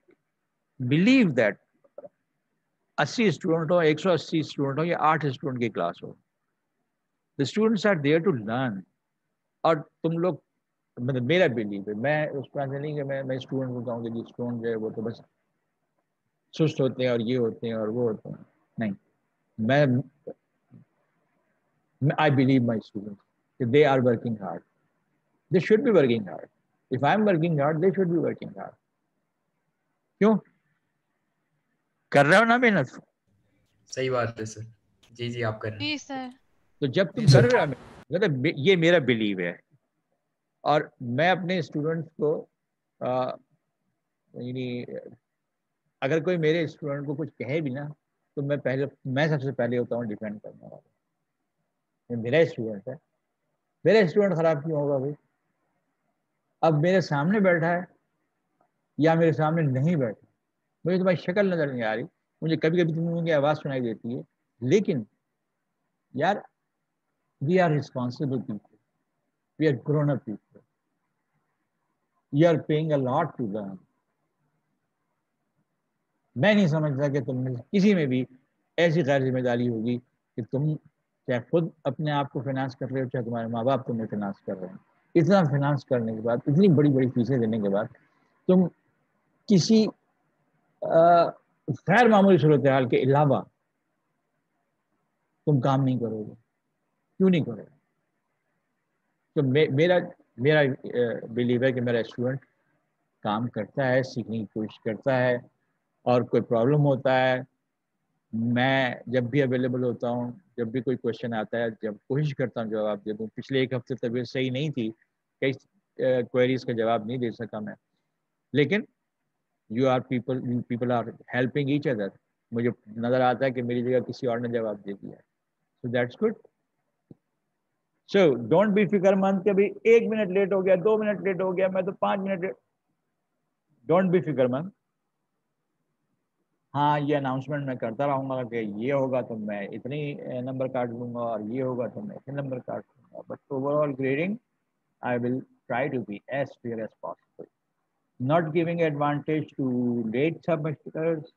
बिलीव दैट 80 स्टूडेंट हो, 180 स्टूडेंट हो या 8 स्टूडेंट की क्लास हो, the students are there to learn. और तुम लोग, मतलब मेरा बिलीव है, मैं उस तरह से नहीं कि मैं स्टूडेंट को कहूँ कि स्टूडेंट जो है वो तो बस सुस्त होते हैं और ये होते हैं और वो होते हैं, नहीं। मैं I believe my students, if they are working hard, they should be working hard. If I am working hard, they should be working hard. क्यों कर रहे हो ना मेहनत? सही बात है सर। जी जी आप कर रहे हैं। जी सर। तो जब तुम कर रहे हो, मतलब ये मेरा बिलीव है, और मैं अपने स्टूडेंट्स को अगर कोई मेरे स्टूडेंट को कुछ कहे भी ना तो मैं सबसे पहले होता हूँ डिफेंड करने वाला। मेरा स्टूडेंट है, मेरा स्टूडेंट खराब क्यों होगा भाई? अब मेरे सामने बैठा है या मेरे सामने नहीं बैठा, मुझे तुम्हारी शक्ल नजर नहीं आ रही, मुझे कभी कभी तुम्हारी आवाज़ सुनाई देती है, लेकिन यार we are responsible people, we are grown up people, you are paying a lot to learn. मैं नहीं समझता कि तुम में किसी में भी ऐसी गैर जिम्मेदारी होगी कि तुम चाहे खुद अपने आप को फाइनेंस कर रहे हो, चाहे तुम्हारे माँ बाप तुम्हें फाइनेंस कर रहे हैं। इतना फाइनेंस करने के बाद, इतनी बड़ी बड़ी फीसें देने के बाद तुम किसी गैर मामूली सूरत हाल के अलावा तुम काम नहीं करोगे, क्यों नहीं करोगे? तो मेरा मेरा बिलीव है कि मेरा स्टूडेंट काम करता है, सीखने की कोशिश करता है, और कोई प्रॉब्लम होता है मैं जब भी अवेलेबल होता हूँ, जब भी कोई क्वेश्चन आता है, जब कोशिश करता हूँ जवाब दे दूँ। पिछले 1 हफ्ते तबीयत सही नहीं थी, कई क्वेरीज का जवाब नहीं दे सका मैं, लेकिन people are helping each other. मुझे नज़र आता है कि मेरी जगह किसी और ने जवाब दे दिया, so that's good. So don't be फिक्रमंद कि भाई 1 मिनट लेट हो गया, 2 मिनट लेट हो गया, मैं तो 5 मिनट लेट। डोंट बी फिक्रमंद। हाँ, ये अनाउंसमेंट मैं करता रहूँगा कि ये होगा तो मैं इतनी नंबर काट लूँगा और ये होगा तो मैं इतने नंबर काट लूँगा, but overall grading I will try to be as fair as possible, not giving advantage to late submitters.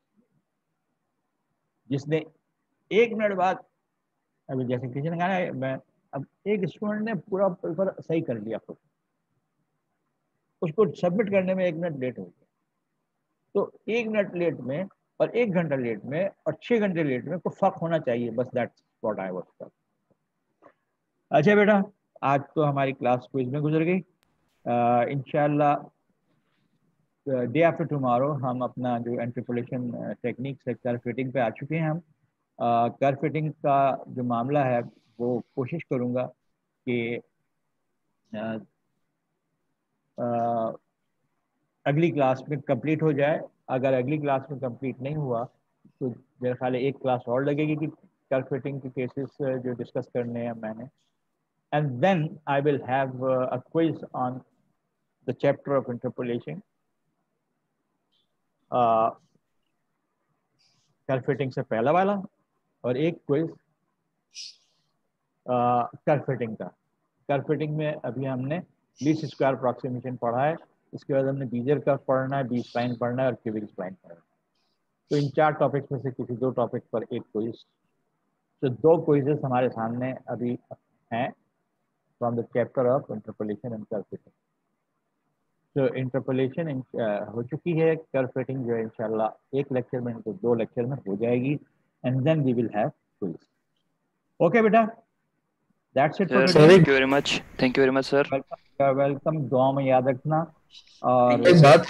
जिसने 1 मिनट बाद, अभी जैसे किसी ने कहा है, मैं अब एक स्टूडेंट ने पूरा पेपर सही कर लिया खुद, उसको सबमिट करने में 1 मिनट लेट हो गया, तो 1 मिनट लेट में और 1 घंटा लेट में और 6 घंटे लेट में कोई फर्क होना चाहिए, बस that's what I was talking. अच्छा बेटा, आज तो हमारी क्लास क्विज में गुजर गई। इंशाल्लाह डे आफ्टर टुमारो हम अपना जो इंटरपोलेशन टेक्निक से कर्व फिटिंग पे आ चुके हैं हम, कर्व फिटिंग का जो मामला है वो कोशिश करूँगा कि अगली क्लास में कंप्लीट हो जाए। अगर अगली क्लास में कंप्लीट नहीं हुआ तो मेरे ख्याल है एक क्लास और लगेगी कि कर्व फिटिंग के केसेस जो डिस्कस करने हैं मैंने, and then I will have a quiz on the chapter of interpolation. Curve fitting से पहला वाला और एक क्विज कर्व फिटिंग का। कर्व फिटिंग में अभी हमने लीस्ट स्क्वायर अप्रॉक्सीमेशन पढ़ा है, इसके बाद हमने बीजर कर्व पढ़ना है, बी स्प्लाइन पढ़ना है और क्यूबिक स्प्लाइन पढ़ना है। तो इन 4 टॉपिक्स में से किसी 2 टॉपिक पर एक क्विज। तो 2 क्विजेस हमारे सामने अभी हैं from the chapter of interpolation and curve fitting. तो इंटरपोलेशन हो चुकी है, कर्व फिटिंग जो है इंशाल्लाह एक लेक्चर में तो 2 लेक्चर में हो जाएगी, and then we will have quiz. Okay बेटा, that's it for today. Thank you very much. Thank you very much sir. Welcome. दुआ में याद रखना। और एक बात